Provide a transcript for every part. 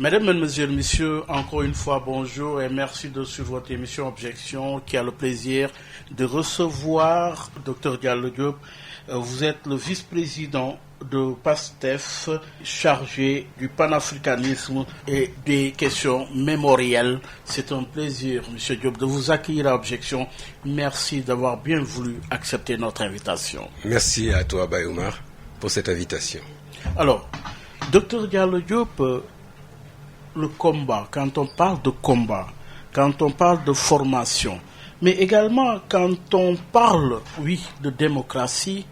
Mesdames, Mesdemoiselles, Messieurs, encore une fois, bonjour et merci de suivre votre émission Objection qui a le plaisir de recevoir Dr Diallo Diop. Vous êtes le vice-président de PASTEF chargé du panafricanisme et des questions mémorielles. C'est un plaisir, Monsieur Diop, de vous accueillir à Objection. Merci d'avoir bien voulu accepter notre invitation. Merci à toi, Bayoumar, pour cette invitation. Alors, Dr Diallo Diop, le combat, quand on parle de combat, quand on parle de formation, mais également quand on parle, oui, de démocratie,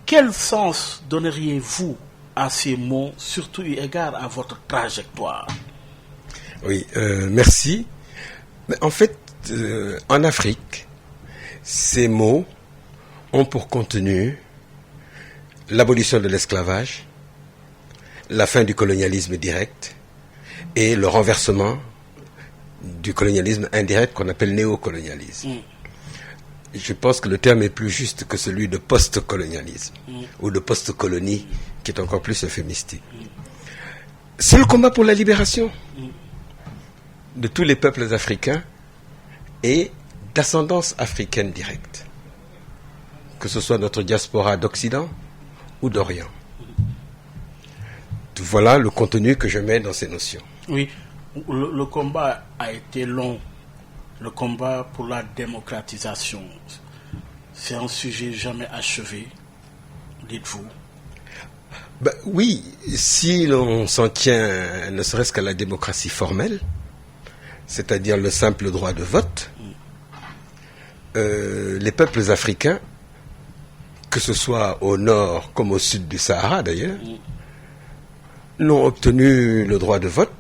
quel sens donneriez-vous à ces mots, surtout eu égard à votre trajectoire? Oui, merci. Mais en fait, en Afrique, ces mots ont pour contenu l'abolition de l'esclavage, la fin du colonialisme direct et le renversement du colonialisme indirect qu'on appelle néocolonialisme. Je pense que le terme est plus juste que celui de post-colonialisme ou de post-colonie, qui est encore plus euphémistique. C'est le combat pour la libération de tous les peuples africains et d'ascendance africaine directe, que ce soit notre diaspora d'Occident ou d'Orient. Voilà le contenu que je mets dans ces notions. Oui, le combat a été long. Le combat pour la démocratisation, c'est un sujet jamais achevé, dites-vous. Oui, si l'on s'en tient ne serait-ce qu'à la démocratie formelle, c'est-à-dire le simple droit de vote, les peuples africains, que ce soit au nord comme au sud du Sahara d'ailleurs, n'ont obtenu le droit de vote,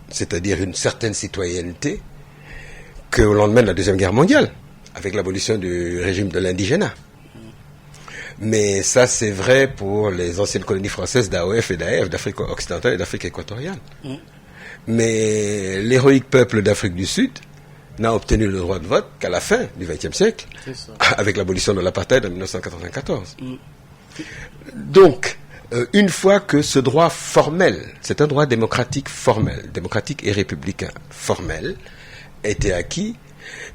c'est-à-dire une certaine citoyenneté, qu'au lendemain de la Deuxième Guerre mondiale, avec l'abolition du régime de l'indigénat. Mais ça, c'est vrai pour les anciennes colonies françaises d'AOF et d'AF, d'Afrique occidentale et d'Afrique équatoriale. Mais l'héroïque peuple d'Afrique du Sud n'a obtenu le droit de vote qu'à la fin du XXe siècle, avec l'abolition de l'apartheid en 1994. Donc, une fois que ce droit formel, c'est un droit démocratique formel, démocratique et républicain formel, était acquis,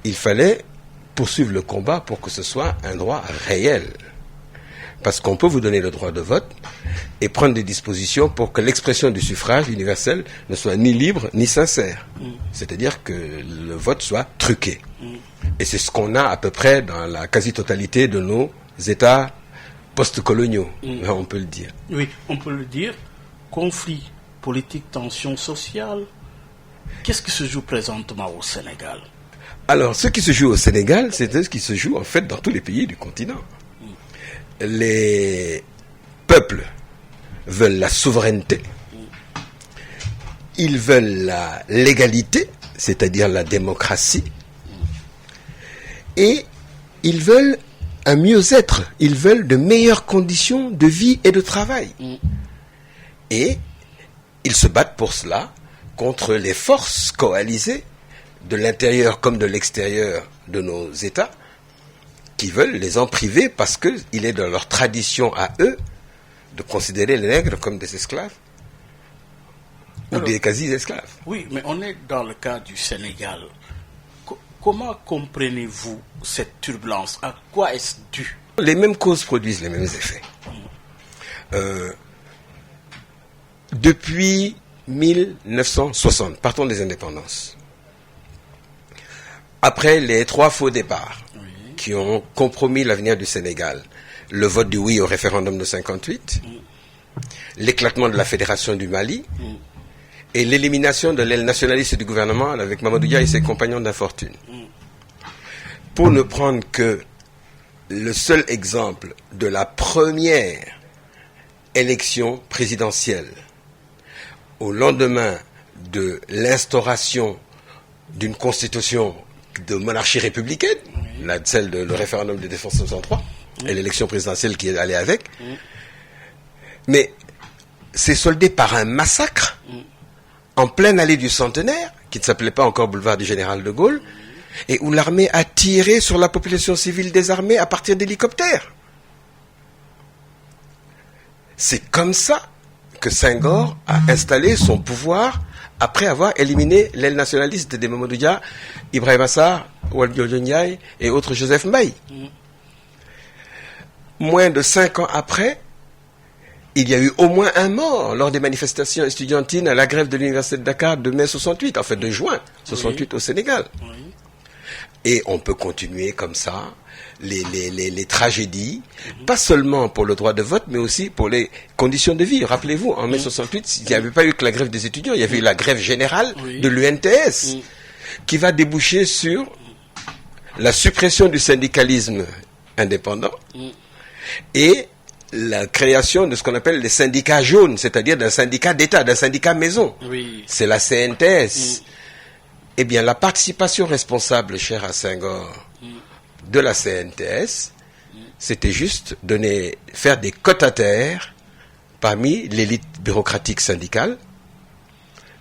il fallait poursuivre le combat pour que ce soit un droit réel. Parce qu'on peut vous donner le droit de vote et prendre des dispositions pour que l'expression du suffrage universel ne soit ni libre ni sincère. C'est-à-dire que le vote soit truqué. Et c'est ce qu'on a à peu près dans la quasi-totalité de nos États post-coloniaux, on peut le dire. Oui, on peut le dire. Conflit politique, tension sociale. Qu'est-ce qui se joue présentement au Sénégal? Alors, ce qui se joue au Sénégal, c'est ce qui se joue en fait dans tous les pays du continent. Les peuples veulent la souveraineté, ils veulent la légalité, c'est-à-dire la démocratie, et ils veulent un mieux-être, ils veulent de meilleures conditions de vie et de travail. Et ils se battent pour cela contre les forces coalisées de l'intérieur comme de l'extérieur de nos États qui veulent les en priver parce qu'il est dans leur tradition à eux de considérer les nègres comme des esclaves ou des quasi-esclaves. Oui, mais on est dans le cas du Sénégal. Comment comprenez-vous cette turbulence? À quoi est-ce dû? Les mêmes causes produisent les mêmes effets. Depuis 1960, partons des indépendances. Après les 3 faux départs qui ont compromis l'avenir du Sénégal, le vote du oui au référendum de 58, l'éclatement de la fédération du Mali et l'élimination de l'aile nationaliste du gouvernement avec Mamadou Dia et ses compagnons d'infortune. Pour ne prendre que le seul exemple de la première élection présidentielle au lendemain de l'instauration d'une constitution de monarchie républicaine, celle de le référendum de défense 63, et l'élection présidentielle qui est allée avec, mais c'est soldé par un massacre en pleine allée du Centenaire, qui ne s'appelait pas encore boulevard du Général de Gaulle, et où l'armée a tiré sur la population civile désarmée à partir d'hélicoptères. C'est comme ça que Senghor a installé son pouvoir après avoir éliminé l'aile nationaliste des Mamadou Dia, Ibrahima Sarr, Waldio Ndiaye et autres Joseph Mbaye. Moins de 5 ans après, il y a eu au moins un mort lors des manifestations estudiantines à la grève de l'Université de Dakar de mai 68, en fait de juin 68 au Sénégal. Et on peut continuer comme ça, les tragédies, pas seulement pour le droit de vote, mais aussi pour les conditions de vie. Rappelez-vous, en mai 68, il n'y avait pas eu que la grève des étudiants, il y avait eu la grève générale de l'UNTS, qui va déboucher sur la suppression du syndicalisme indépendant et la création de ce qu'on appelle les syndicats jaunes, c'est-à-dire d'un syndicat d'État, d'un syndicat maison. C'est la CNTS. Eh bien, la participation responsable, chère à Senghor, de la CNTS, c'était juste faire des quotataires parmi l'élite bureaucratique syndicale,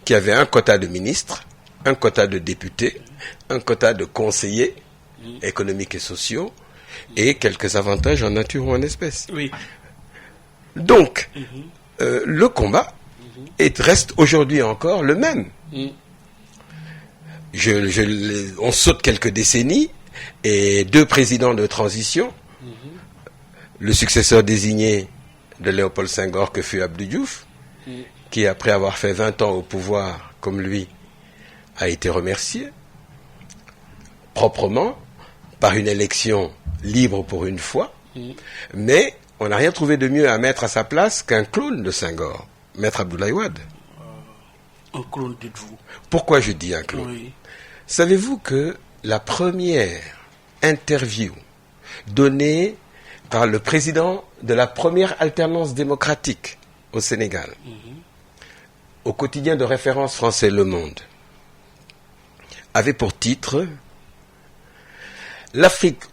qui avait un quota de ministres, un quota de députés, un quota de conseillers économiques et sociaux, et quelques avantages en nature ou en espèces. Donc, le combat reste aujourd'hui encore le même. On saute quelques décennies et 2 présidents de transition, le successeur désigné de Léopold Senghor que fut Abdou Diouf, qui après avoir fait 20 ans au pouvoir comme lui a été remercié proprement par une élection libre pour une fois, mais on n'a rien trouvé de mieux à mettre à sa place qu'un clone de Senghor, Maître Abdoulaye Wade. Un clone, dites-vous. Pourquoi je dis un clone ? Savez-vous que la première interview donnée par le président de la première alternance démocratique au Sénégal, au quotidien de référence français Le Monde, avait pour titre « L'Afrique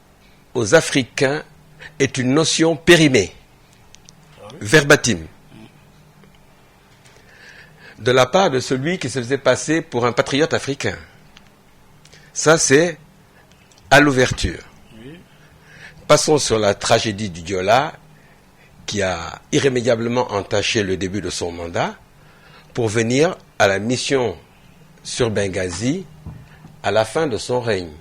aux Africains est une notion périmée, verbatim, de la part de celui qui se faisait passer pour un patriote africain. » Ça, c'est à l'ouverture. Passons sur la tragédie du Diola, qui a irrémédiablement entaché le début de son mandat, pour venir à la mission sur Benghazi à la fin de son règne.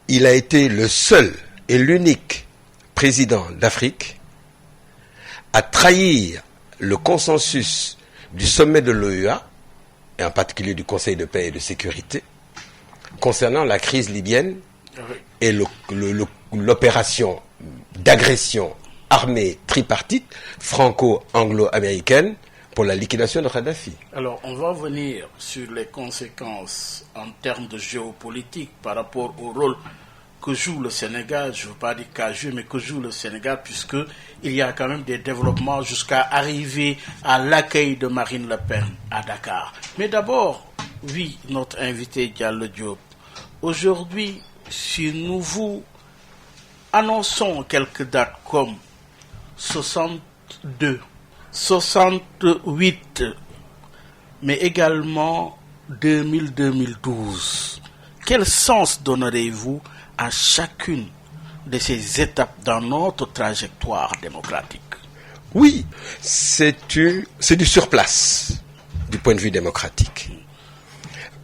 Il a été le seul et l'unique président d'Afrique à trahir le consensus du sommet de l'OUA, et en particulier du Conseil de paix et de sécurité, concernant la crise libyenne et l'opération d'agression armée tripartite franco-anglo-américaine pour la liquidation de Kadhafi. Alors, on va venir sur les conséquences en termes de géopolitique par rapport au rôle que joue le Sénégal, je ne veux pas dire qu'a joué, mais que joue le Sénégal, puisqu'il y a quand même des développements jusqu'à arriver à l'accueil de Marine Le Pen à Dakar. Mais d'abord, oui, notre invité Diallo Diop, aujourd'hui, si nous vous annonçons quelques dates comme 62, 68, mais également 2000-2012, quel sens donnerez-vous à chacune de ces étapes dans notre trajectoire démocratique? Oui, c'est du surplace du point de vue démocratique.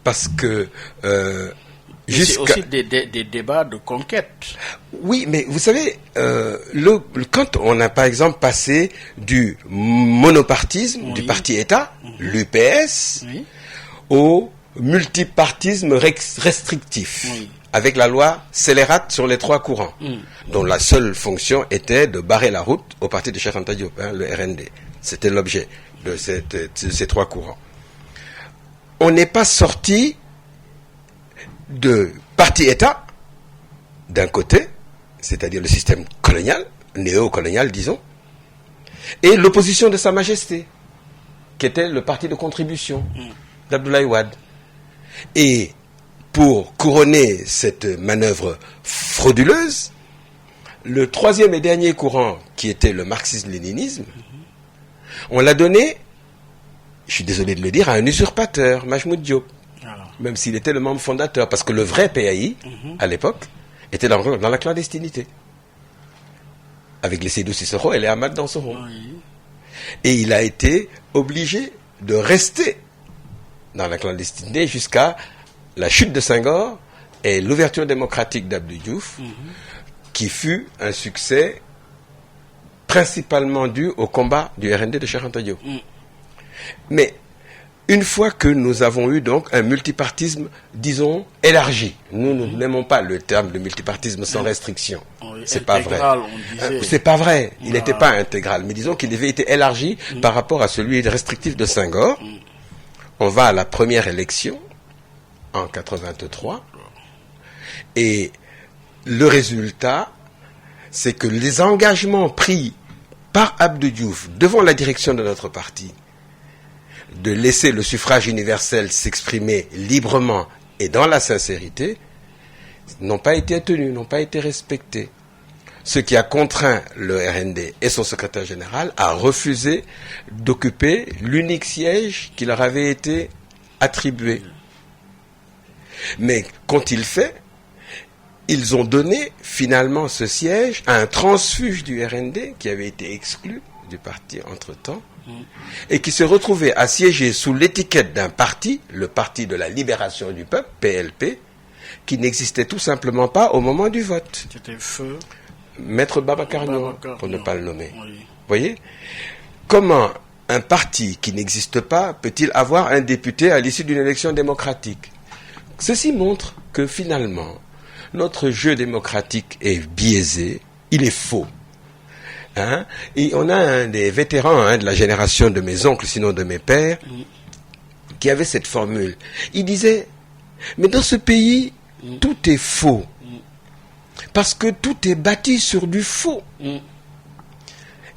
Parce que c'est aussi des débats de conquête. Oui, mais vous savez, quand on a par exemple passé du monopartisme, du parti-État, l'UPS, au multipartisme restrictif, avec la loi scélérate sur les 3 courants, dont la seule fonction était de barrer la route au parti de Cheikh Anta Diop, le RND. C'était l'objet de ces 3 courants. On n'est pas sorti de parti-État, d'un côté, c'est-à-dire le système colonial, néo-colonial, disons, et l'opposition de Sa Majesté, qui était le parti de contribution d'Abdoulaye Wade. Et pour couronner cette manœuvre frauduleuse, le 3e et dernier courant, qui était le marxisme-léninisme, on l'a donné, je suis désolé de le dire, à un usurpateur, Majmoud Diop. Même s'il était le membre fondateur, parce que le vrai PAI, à l'époque, était dans la clandestinité. Avec les Sédou Cicero et les Ahmad Dansoro. Et il a été obligé de rester dans la clandestinité jusqu'à la chute de Senghor et l'ouverture démocratique d'Abdou Diouf, qui fut un succès principalement dû au combat du RND de Cheikh Anta Diop. Mais une fois que nous avons eu donc un multipartisme, disons, élargi, nous n'aimons pas le terme de multipartisme sans restriction. Oui, c'est pas vrai. C'est pas vrai. Il n'était pas intégral, mais disons qu'il avait été élargi par rapport à celui restrictif de Senghor. On va à la première élection en 83 et le résultat, c'est que les engagements pris par Abdou Diouf devant la direction de notre parti de laisser le suffrage universel s'exprimer librement et dans la sincérité n'ont pas été tenus, n'ont pas été respectés. Ce qui a contraint le RND et son secrétaire général à refuser d'occuper l'unique siège qui leur avait été attribué. Mais qu'ont-ils fait? Ils ont donné finalement ce siège à un transfuge du RND qui avait été exclu du parti entre-temps et qui se retrouvait à siéger sous l'étiquette d'un parti, le Parti de la Libération du Peuple, PLP, qui n'existait tout simplement pas au moment du vote. C'était feu. Maître Babacar Niang, pour ne pas le nommer. Oui. Voyez? Comment un parti qui n'existe pas peut-il avoir un député à l'issue d'une élection démocratique? Ceci montre que finalement, notre jeu démocratique est biaisé, il est faux. Hein? Et on a un des vétérans de la génération de mes oncles, sinon de mes pères, qui avait cette formule. Il disait, mais dans ce pays, tout est faux. Parce que tout est bâti sur du faux.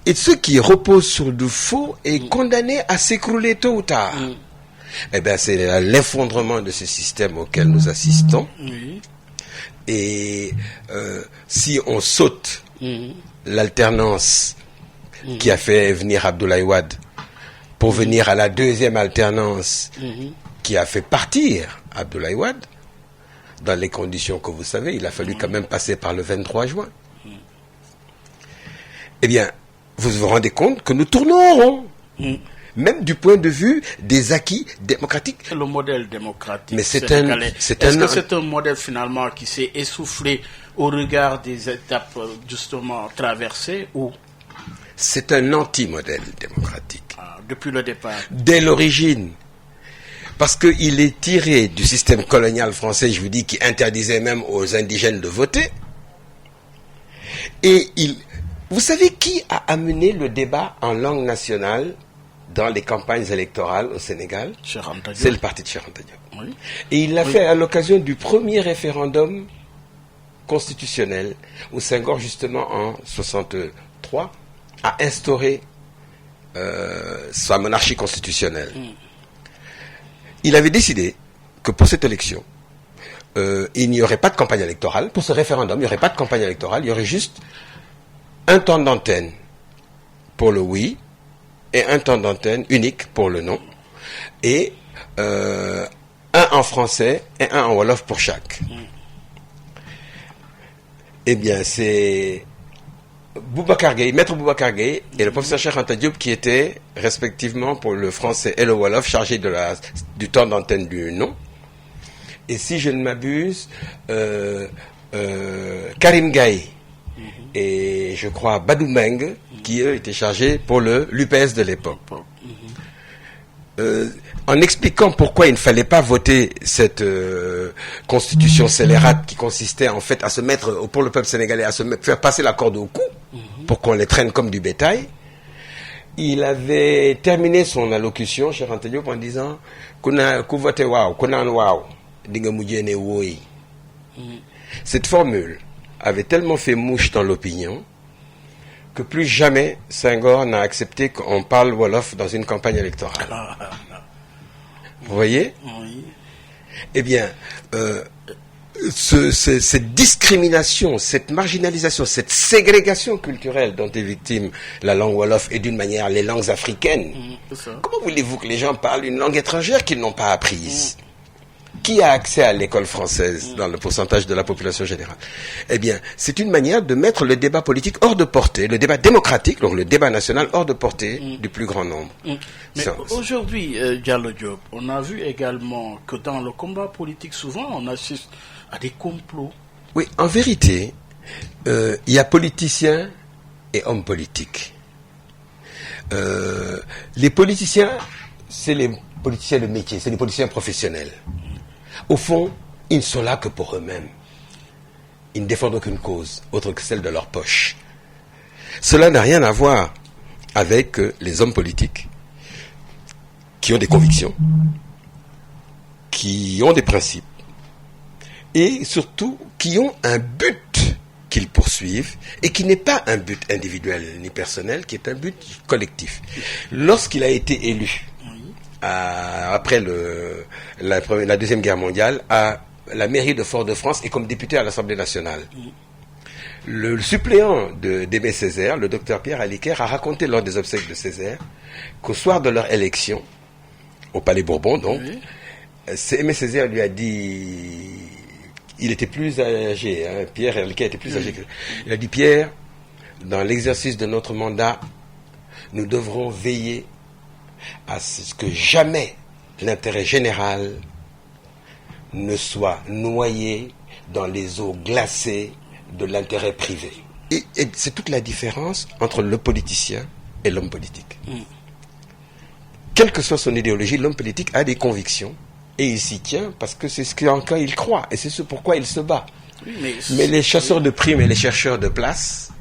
Et ce qui repose sur du faux est condamné à s'écrouler tôt ou tard. Eh bien, c'est l'effondrement de ce système auquel nous assistons. Et si on saute l'alternance qui a fait venir Abdoulaye Wade pour venir à la deuxième alternance qui a fait partir Abdoulaye Wade, dans les conditions que vous savez, il a fallu quand même passer par le 23 juin. Eh bien, vous vous rendez compte que nous tournons en rond. Même du point de vue des acquis démocratiques. Le modèle démocratique. Mais Est-ce que c'est un modèle finalement qui s'est essoufflé au regard des étapes justement traversées ou? C'est un anti-modèle démocratique. Depuis le départ. Dès l'origine. Parce qu'il est tiré du système colonial français, je vous dis, qui interdisait même aux indigènes de voter. Et vous savez qui a amené le débat en langue nationale dans les campagnes électorales au Sénégal? C'est le parti de Cheikh Anta Diop. Oui. Et il l'a fait à l'occasion du premier référendum constitutionnel où Senghor, justement en 63, a instauré sa monarchie constitutionnelle. Il avait décidé que pour cette élection, il n'y aurait pas de campagne électorale. Pour ce référendum, il n'y aurait pas de campagne électorale. Il y aurait juste un temps d'antenne pour le oui et un temps d'antenne unique pour le non. Et un en français et un en wolof pour chaque. Eh bien, c'est Boubacar Gueye, maître Boubacar Gueye et le professeur Cheikh Anta Diop qui étaient respectivement pour le français et le wolof chargés du temps d'antenne du non. Et si je ne m'abuse, Karim Gaye et je crois Badou Meng qui eux étaient chargés pour l'UPS de l'époque. En expliquant pourquoi il ne fallait pas voter cette constitution scélérate qui consistait en fait à se mettre, pour le peuple sénégalais, à se faire passer la corde au cou pour qu'on les traîne comme du bétail, il avait terminé son allocution, Cheikh Anta Diop, en disant cette formule avait tellement fait mouche dans l'opinion que plus jamais Senghor n'a accepté qu'on parle wolof dans une campagne électorale. Vous voyez? Oui. Eh bien, cette discrimination, cette marginalisation, cette ségrégation culturelle dont est victime la langue wolof et d'une manière les langues africaines. Comment voulez-vous que les gens parlent une langue étrangère qu'ils n'ont pas apprise? qui a accès à l'école française dans le pourcentage de la population générale? Eh bien, c'est une manière de mettre le débat politique hors de portée, le débat démocratique, donc le débat national hors de portée du plus grand nombre. Mais aujourd'hui, Diallo Diop, on a vu également que dans le combat politique, souvent, on assiste à des complots. Oui, en vérité, il y a politiciens et hommes politiques. Les politiciens, c'est les politiciens de métier, c'est les politiciens professionnels. Au fond, ils ne sont là que pour eux-mêmes. Ils ne défendent aucune cause, autre que celle de leur poche. Cela n'a rien à voir avec les hommes politiques qui ont des convictions, qui ont des principes, et surtout qui ont un but qu'ils poursuivent, et qui n'est pas un but individuel ni personnel, qui est un but collectif. Lorsqu'il a été élu, après la Deuxième Guerre mondiale, à la mairie de Fort-de-France et comme député à l'Assemblée nationale. Le suppléant d'Aimé Césaire, le docteur Pierre Aliquer, a raconté lors des obsèques de Césaire qu'au soir de leur élection, au Palais Bourbon donc, Aimé Césaire lui a dit, il était plus âgé, hein, Pierre Aliquer était plus âgé que lui. Il a dit, Pierre, dans l'exercice de notre mandat, nous devrons veiller à ce que jamais l'intérêt général ne soit noyé dans les eaux glacées de l'intérêt privé. Et c'est toute la différence entre le politicien et l'homme politique. Quelle que soit son idéologie, l'homme politique a des convictions et il s'y tient parce que c'est ce qu'en quoi il croit et c'est ce pourquoi il se bat. Oui, mais les chasseurs de primes et les chercheurs de place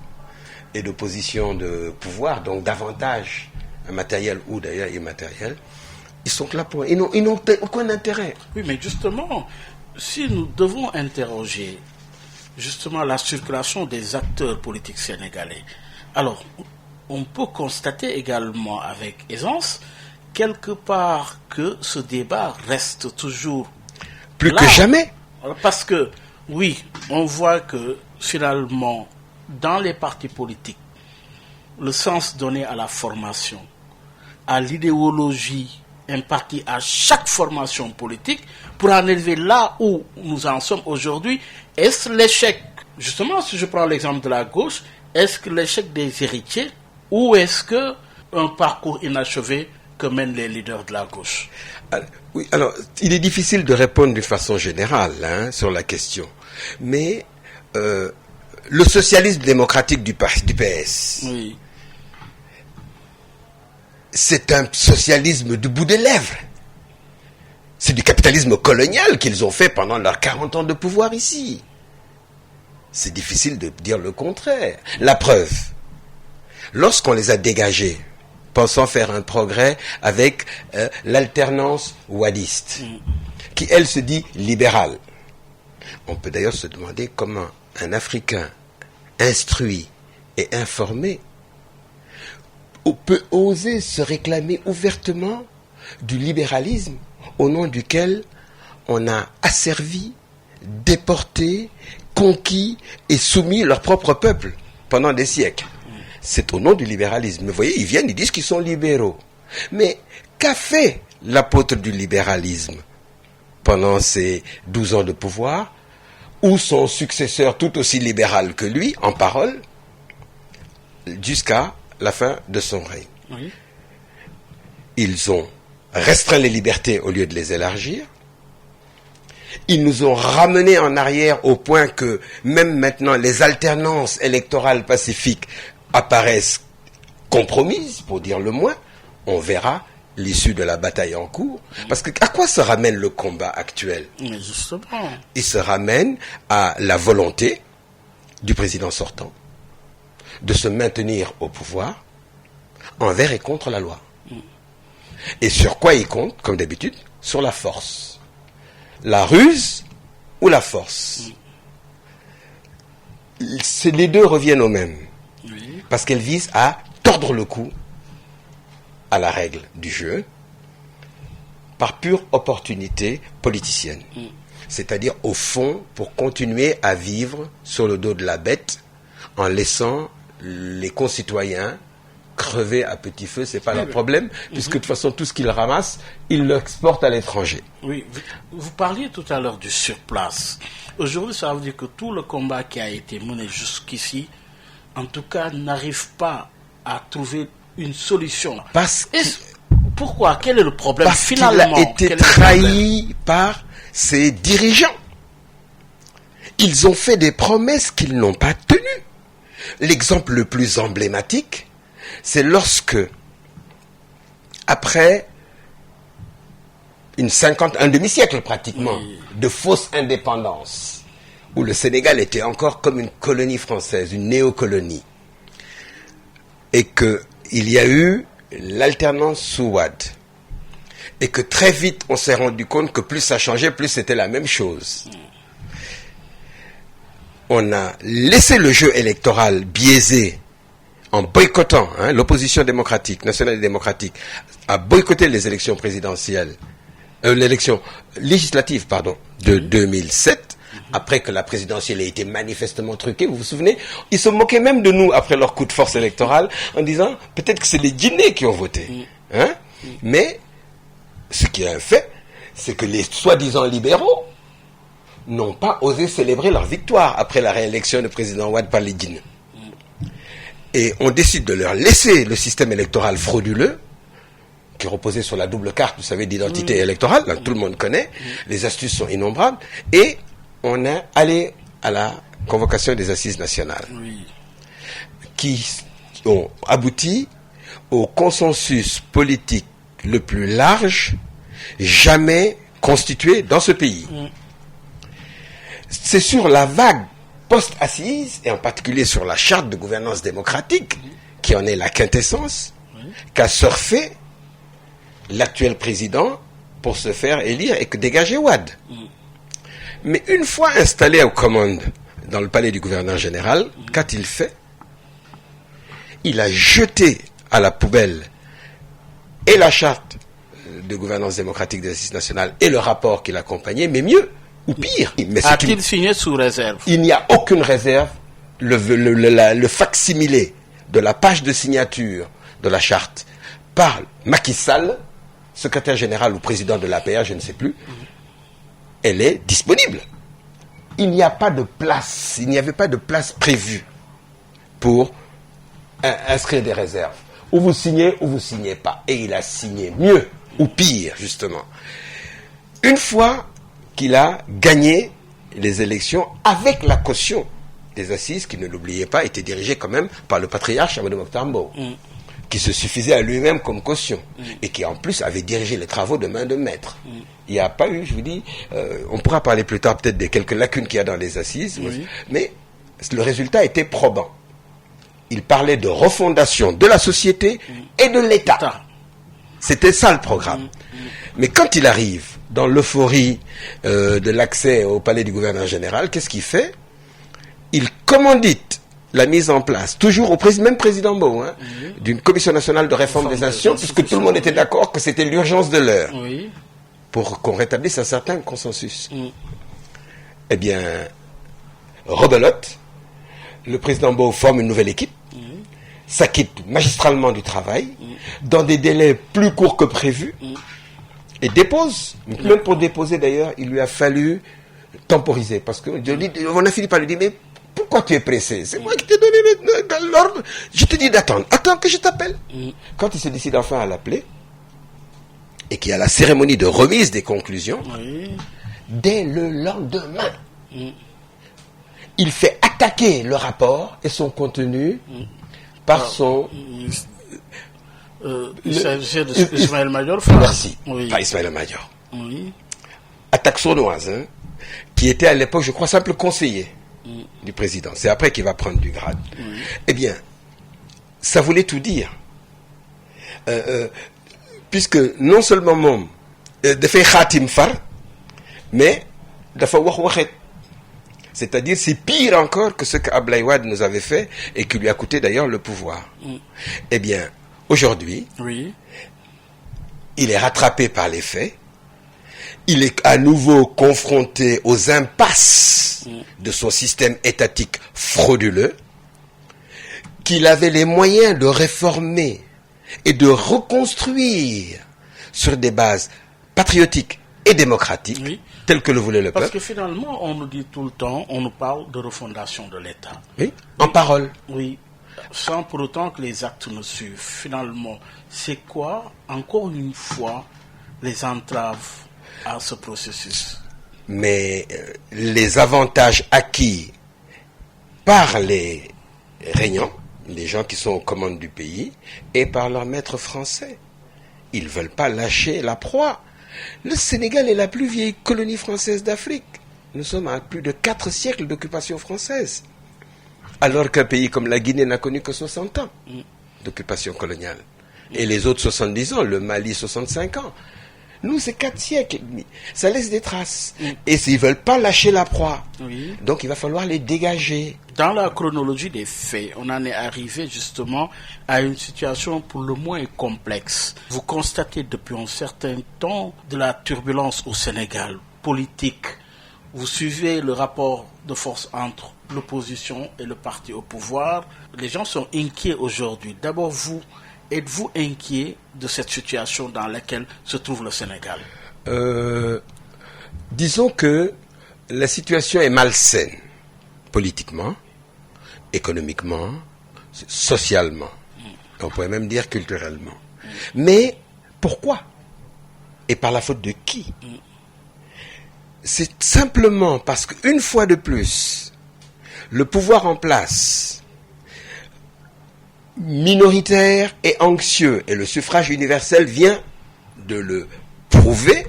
et de positions de pouvoir, donc d'avantages matériels ou d'ailleurs immatériels, ils sont là pour... Ils n'ont aucun intérêt. Oui, mais justement, si nous devons interroger justement la circulation des acteurs politiques sénégalais, alors on peut constater également avec aisance quelque part que ce débat reste toujours plus là, que jamais. Parce que, oui, on voit que finalement, dans les partis politiques, le sens donné à la formation, à l'idéologie impartie à chaque formation politique, pour en élever là où nous en sommes aujourd'hui, est-ce l'échec, justement si je prends l'exemple de la gauche, est-ce que l'échec des héritiers ou est-ce que un parcours inachevé que mènent les leaders de la gauche? Oui, alors, il est difficile de répondre d'une façon générale sur la question, mais le socialisme démocratique du PS, oui, c'est un socialisme du bout des lèvres. C'est du capitalisme colonial qu'ils ont fait pendant leurs 40 ans de pouvoir ici. C'est difficile de dire le contraire. La preuve, lorsqu'on les a dégagés, pensant faire un progrès avec l'alternance wadiste, qui elle se dit libérale. On peut d'ailleurs se demander comment un Africain instruit et informé peut oser se réclamer ouvertement du libéralisme au nom duquel on a asservi, déporté, conquis et soumis leur propre peuple pendant des siècles. C'est au nom du libéralisme. Vous voyez, ils viennent, ils disent qu'ils sont libéraux. Mais qu'a fait l'apôtre du libéralisme pendant ses 12 ans de pouvoir, ou son successeur tout aussi libéral que lui, en parole, jusqu'à la fin de son règne? Oui. Ils ont restreint les libertés au lieu de les élargir. Ils nous ont ramenés en arrière au point que même maintenant les alternances électorales pacifiques apparaissent compromises, pour dire le moins. On verra l'issue de la bataille en cours. Parce que à quoi se ramène le combat actuel? Mais justement. Il se ramène à la volonté du président sortant de se maintenir au pouvoir envers et contre la loi. Et sur quoi il compte, comme d'habitude? Sur la force. La ruse ou la force? Les deux reviennent au même. Oui. Parce qu'elles visent à tordre le cou à la règle du jeu par pure opportunité politicienne. C'est-à-dire, au fond, pour continuer à vivre sur le dos de la bête en laissant les concitoyens crever à petit feu, c'est pas leur problème, puisque de toute façon, tout ce qu'ils ramassent, ils l'exportent à l'étranger. Oui, vous parliez tout à l'heure du surplace. Aujourd'hui, ça veut dire que tout le combat qui a été mené jusqu'ici, en tout cas, n'arrive pas à trouver une solution. Pourquoi? Quel est le problème? Parce finalement, qu'il a été trahi par ses dirigeants. Ils ont fait des promesses qu'ils n'ont pas tenues. L'exemple le plus emblématique, c'est lorsque, après un demi-siècle pratiquement, de fausse indépendance, où le Sénégal était encore comme une colonie française, une néocolonie, et qu'il y a eu l'alternance sous Wade, et que très vite on s'est rendu compte que plus ça changeait, plus c'était la même chose. On a laissé le jeu électoral biaisé en boycottant, l'opposition démocratique, nationale et démocratique, a boycotté les élections présidentielles, l'élection législative, de 2007, après que la présidentielle ait été manifestement truquée. Vous vous souvenez? Ils se moquaient même de nous après leur coup de force électorale en disant peut-être que c'est les djinns qui ont voté. Mais ce qui est un fait, c'est que les soi-disant libéraux n'ont pas osé célébrer leur victoire après la réélection du président Wade par les djinns. Et on décide de leur laisser le système électoral frauduleux, qui reposait sur la double carte, vous savez, d'identité électorale, tout le monde connaît, les astuces sont innombrables, et on est allé à la convocation des assises nationales, qui ont abouti au consensus politique le plus large jamais constitué dans ce pays. C'est sur la vague post-assise, et en particulier sur la charte de gouvernance démocratique, qui en est la quintessence, qu'a surfé l'actuel président pour se faire élire et que dégager Wade. Mais une fois installé aux commandes dans le palais du gouverneur général, qu'a-t-il fait? Il a jeté à la poubelle et la charte de gouvernance démocratique des assises nationales et le rapport qui l'accompagnait, mais mieux, ou pire. A-t-il signé sous réserve? Il n'y a aucune réserve. Le fac-similé de la page de signature de la charte par Macky Sall, secrétaire général ou président de l'APR, je ne sais plus, elle est disponible. Il n'y a pas de place, il n'y avait pas de place prévue pour inscrire des réserves. Ou vous signez ou vous signez pas. Et il a signé mieux, ou pire, justement. Une fois qu'il a gagné les élections avec la caution des assises, qui, ne l'oubliez pas, étaient dirigées quand même par le patriarche Amadou Mokhtar Mbow, qui se suffisait à lui-même comme caution, et qui en plus avait dirigé les travaux de main de maître. Il n'y a pas eu, je vous dis, on pourra parler plus tard peut-être des quelques lacunes qu'il y a dans les assises, mais le résultat était probant. Il parlait de refondation de la société et de l'État. C'était ça le programme. Mais quand il arrive dans l'euphorie de l'accès au palais du gouverneur général, qu'est-ce qu'il fait? Il commandite la mise en place, toujours au même président Mbow, d'une commission nationale de réforme des institutions, puisque tout le monde était d'accord que c'était l'urgence de l'heure, pour qu'on rétablisse un certain consensus. Eh bien, rebelote, le président Mbow forme une nouvelle équipe, s'acquitte magistralement du travail, dans des délais plus courts que prévus, et dépose. Même pour déposer d'ailleurs, il lui a fallu temporiser, parce que on a fini par lui dire, mais pourquoi tu es pressé? C'est moi qui t'ai donné l'ordre. Je te dis d'attendre. Attends que je t'appelle. Quand il se décide enfin à l'appeler, et qu'il y a la cérémonie de remise des conclusions, dès le lendemain, il fait attaquer le rapport et son contenu par son... il s'agit d'Ismaël Madior. Merci. Par Ismaël Madior. Attaque sournoise, qui était à l'époque, je crois, simple conseiller du président. C'est après qu'il va prendre du grade. Eh bien, ça voulait tout dire. Puisque non seulement moom dafay xaatim far, mais dafa wax waxet. C'est-à-dire, c'est pire encore que ce que Abdoulaye Wade nous avait fait et qui lui a coûté d'ailleurs le pouvoir. Eh bien, aujourd'hui, il est rattrapé par les faits. Il est à nouveau confronté aux impasses de son système étatique frauduleux, qu'il avait les moyens de réformer et de reconstruire sur des bases patriotiques et démocratiques, Oui. telles que le voulait le Parce peuple. que finalement, on nous dit tout le temps, on nous parle de refondation de l'État. Oui, en parole. Oui, sans pour autant que les actes ne suivent. Finalement, c'est quoi, encore une fois, les entraves à ce processus? Mais les avantages acquis par les régnants, les gens qui sont aux commandes du pays, et par leurs maîtres français. Ils ne veulent pas lâcher la proie. Le Sénégal est la plus vieille colonie française d'Afrique. Nous sommes à plus de 4 siècles d'occupation française. Alors qu'un pays comme la Guinée n'a connu que 60 ans d'occupation coloniale. Et les autres 70 ans, le Mali 65 ans. Nous, c'est 4 siècles et demi. Ça laisse des traces. Et s'ils ne veulent pas lâcher la proie, Oui. donc il va falloir les dégager. Dans la chronologie des faits, on en est arrivé justement à une situation pour le moins complexe. Vous constatez depuis un certain temps de la turbulence au Sénégal, politique. Vous suivez le rapport de force entre l'opposition et le parti au pouvoir. Les gens sont inquiets aujourd'hui. D'abord, vous, êtes-vous inquiet de cette situation dans laquelle se trouve le Sénégal? Disons que la situation est malsaine, politiquement, économiquement, socialement. On pourrait même dire culturellement. Mais pourquoi? Et par la faute de qui? C'est simplement parce qu'une fois de plus, le pouvoir en place, minoritaire et anxieux, et le suffrage universel vient de le prouver,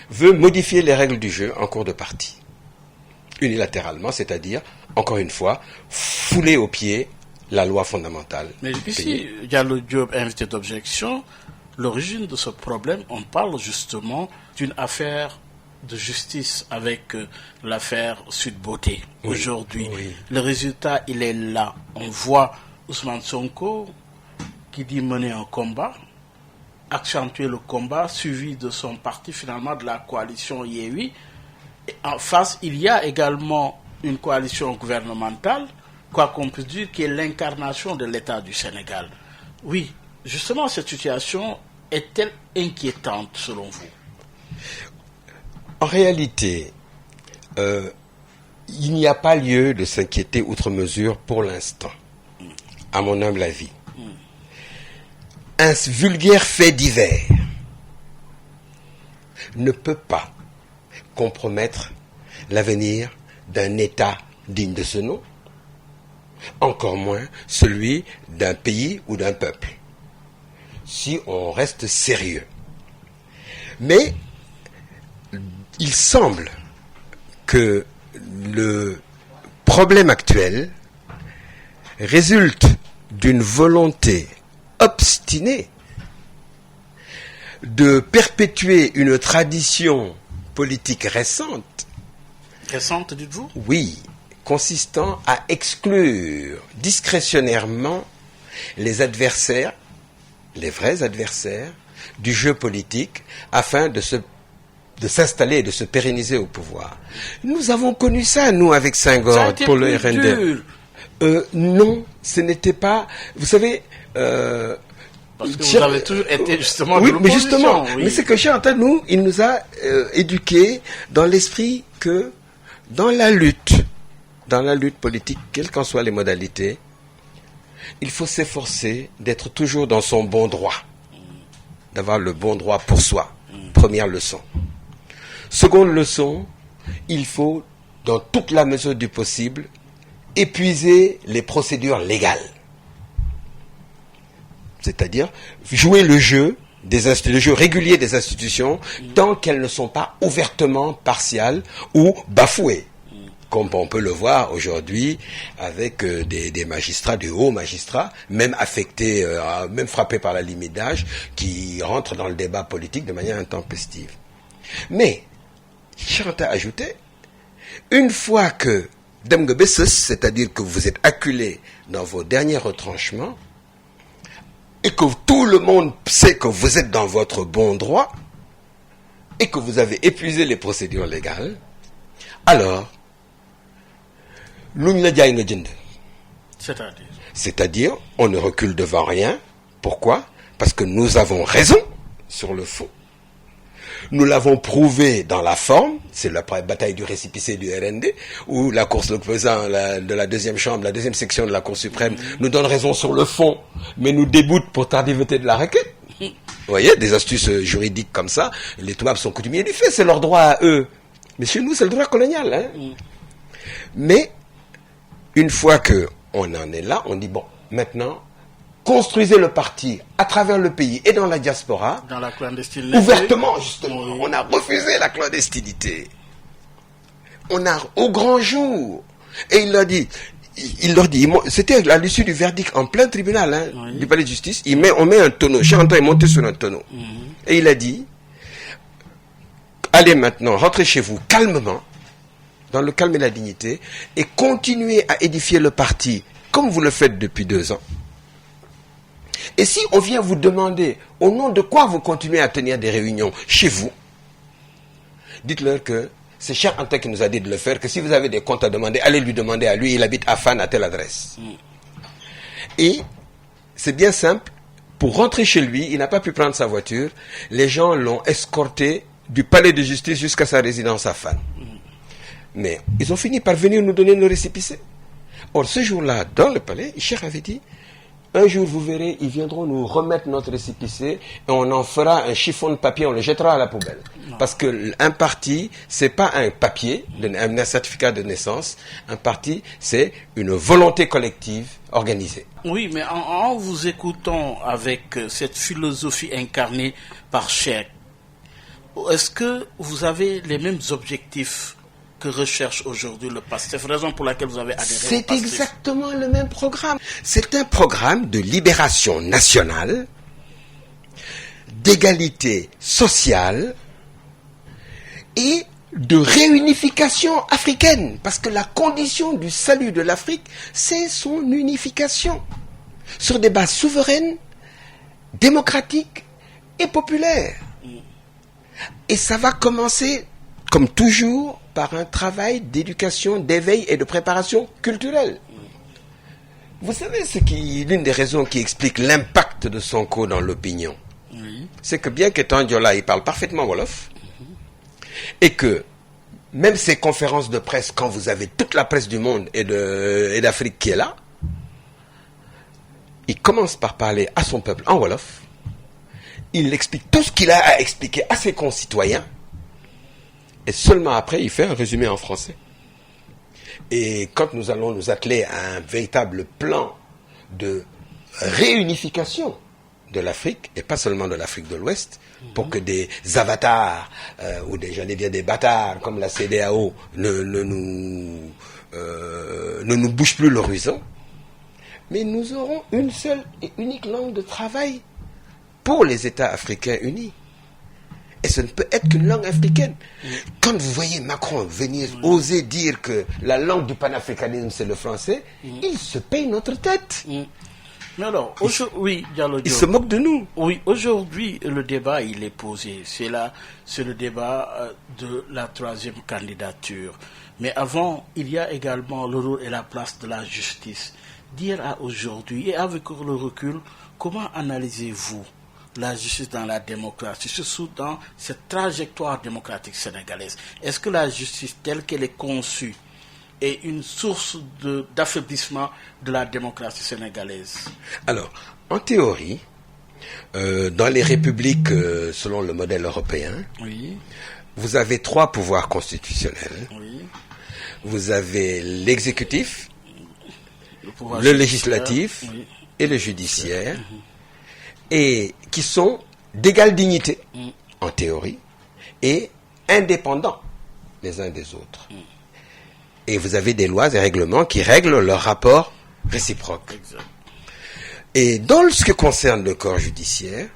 veut modifier les règles du jeu en cours de partie. Unilatéralement, c'est-à-dire, encore une fois, fouler aux pieds la loi fondamentale. Mais ici, il y a le job invité d'objection. L'origine de ce problème, on parle justement d'une affaire de justice avec l'affaire Sud Beauté. Oui, Aujourd'hui, oui. le résultat, il est là. On voit Ousmane Sonko qui dit mener un combat, accentuer le combat, suivi de son parti, finalement, de la coalition Yewwi. Et en face, il y a également une coalition gouvernementale, quoi qu'on puisse dire, qui est l'incarnation de l'État du Sénégal. Oui, justement, cette situation est-elle inquiétante selon vous? En réalité, il n'y a pas lieu de s'inquiéter outre mesure pour l'instant, à mon humble avis. Un vulgaire fait divers ne peut pas compromettre l'avenir d'un État digne de ce nom, encore moins celui d'un pays ou d'un peuple, si on reste sérieux. Mais il semble que le problème actuel résulte d'une volonté obstinée de perpétuer une tradition politique récente. Récente, dites-vous? Oui, consistant à exclure discrétionnairement les adversaires, les vrais adversaires, du jeu politique afin de s'installer et de se pérenniser au pouvoir. Nous avons connu ça, nous, avec Senghor, Ça a été pour le plus RND. dur. Non, ce n'était pas... Vous savez... Parce que vous avez toujours été justement oui, de mais l'opposition. justement, Oui. mais c'est que Chantal, nous, il nous a éduqués dans l'esprit que dans la lutte politique, quelles qu'en soient les modalités, il faut s'efforcer d'être toujours dans son bon droit, d'avoir le bon droit pour soi. Première leçon. Seconde leçon, il faut, dans toute la mesure du possible, épuiser les procédures légales. C'est-à-dire jouer le jeu régulier des institutions tant qu'elles ne sont pas ouvertement partiales ou bafouées. Comme on peut le voir aujourd'hui avec des magistrats, des hauts magistrats, même affectés, même frappés par la limite d'âge, qui rentrent dans le débat politique de manière intempestive. Mais, Chantal a ajouté, une fois que c'est-à-dire que vous êtes acculé dans vos derniers retranchements, et que tout le monde sait que vous êtes dans votre bon droit, et que vous avez épuisé les procédures légales, alors, luñ la jaay nga jënd. C'est-à-dire, on ne recule devant rien. Pourquoi? Parce que nous avons raison sur le fond. Nous l'avons prouvé dans la forme, c'est la bataille du récépissé du RND, où la Cour, le président de la deuxième chambre, la deuxième section de la Cour suprême, nous donne raison sur le fond, mais nous déboute pour tardiveté de la requête. Vous voyez, des astuces juridiques comme ça, les Touaregs sont coutumiers du fait, c'est leur droit à eux. Mais chez nous, c'est le droit colonial. Hein. Mais, une fois qu'on en est là, on dit, bon, maintenant, construisez le parti à travers le pays et dans la diaspora. Dans la clandestinité. Ouvertement, justement. Oui. On a refusé la clandestinité. On a, au grand jour. Et il leur dit, c'était à l'issue du verdict en plein tribunal, hein, oui. Du palais de justice, on met un tonneau. Cheikh Anta est monté sur un tonneau. Et il a dit, allez maintenant, rentrez chez vous calmement, dans le calme et la dignité, et continuez à édifier le parti comme vous le faites depuis 2 ans. Et si on vient vous demander au nom de quoi vous continuez à tenir des réunions chez vous, dites-leur que c'est Cheikh Anta qui nous a dit de le faire, que si vous avez des comptes à demander, allez lui demander à lui, il habite à Fann à telle adresse. Et c'est bien simple, pour rentrer chez lui, il n'a pas pu prendre sa voiture, les gens l'ont escorté du palais de justice jusqu'à sa résidence à Fann. Mais ils ont fini par venir nous donner nos récépissés. Or, ce jour-là, dans le palais, Cheikh avait dit, un jour, vous verrez, ils viendront nous remettre notre récépissé et on en fera un chiffon de papier, on le jettera à la poubelle. Non. Parce qu'un parti, c'est pas un papier, un certificat de naissance. Un parti, c'est une volonté collective organisée. Oui, mais en vous écoutant avec cette philosophie incarnée par Cheikh, est-ce que vous avez les mêmes objectifs que recherche aujourd'hui le PASTEF, raison pour laquelle vous avez adhéré au PASTEF? C'est exactement le même programme. C'est un programme de libération nationale, d'égalité sociale et de réunification africaine. Parce que la condition du salut de l'Afrique, c'est son unification sur des bases souveraines, démocratiques et populaires. Et ça va commencer, comme toujours, par un travail d'éducation, d'éveil et de préparation culturelle. Vous savez l'une des raisons qui explique l'impact de Sonko dans l'opinion, c'est que bien qu'étant Diola, il parle parfaitement Wolof, et que même ces conférences de presse, quand vous avez toute la presse du monde et d'Afrique qui est là, il commence par parler à son peuple en Wolof, il explique tout ce qu'il a à expliquer à ses concitoyens, et seulement après, il fait un résumé en français. Et quand nous allons nous atteler à un véritable plan de réunification de l'Afrique, et pas seulement de l'Afrique de l'Ouest, pour que des avatars, ou des bâtards comme la CEDEAO ne nous bougent plus l'horizon, mais nous aurons une seule et unique langue de travail pour les États africains unis. Et ce ne peut être qu'une langue africaine. Quand vous voyez Macron venir oser dire que la langue du panafricanisme c'est le français, il se paye notre tête. Mais alors, oui, Diallo Diop, il se moque de nous. Oui, aujourd'hui, le débat, il est posé. C'est le débat de la 3e candidature. Mais avant, il y a également le rôle et la place de la justice. D'hier à aujourd'hui, et avec le recul, comment analysez-vous la justice dans la démocratie, surtout dans cette trajectoire démocratique sénégalaise? Est-ce que la justice telle qu'elle est conçue est une source d'affaiblissement de la démocratie sénégalaise? Alors, en théorie, dans les républiques selon le modèle européen, vous avez 3 pouvoirs constitutionnels. Vous avez l'exécutif, le législatif et le judiciaire. Et qui sont d'égale dignité, en théorie, et indépendants les uns des autres. Et vous avez des lois et règlements qui règlent leurs rapports réciproques. Exact. Et dans ce qui concerne le corps judiciaire,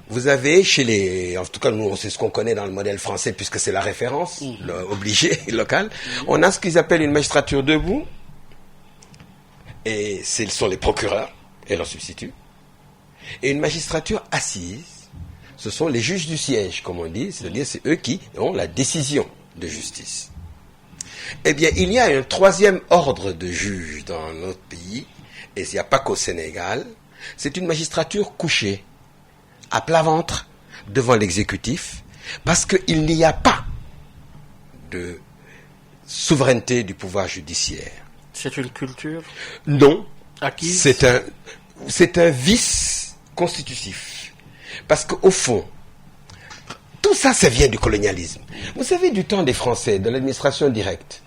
vous avez en tout cas nous c'est ce qu'on connaît dans le modèle français puisque c'est la référence obligée locale, on a ce qu'ils appellent une magistrature debout, et ce sont les procureurs et leurs substituts. Et une magistrature assise, ce sont les juges du siège, comme on dit, c'est-à-dire c'est eux qui ont la décision de justice. Eh bien, il y a un troisième ordre de juges dans notre pays, et il n'y a pas qu'au Sénégal. C'est une magistrature couchée, à plat ventre, devant l'exécutif, parce qu'il n'y a pas de souveraineté du pouvoir judiciaire. C'est une culture Non, acquise. c'est un vice constitutif. Parce qu'au fond, tout ça, ça vient du colonialisme. Vous savez, du temps des Français, de l'administration directe,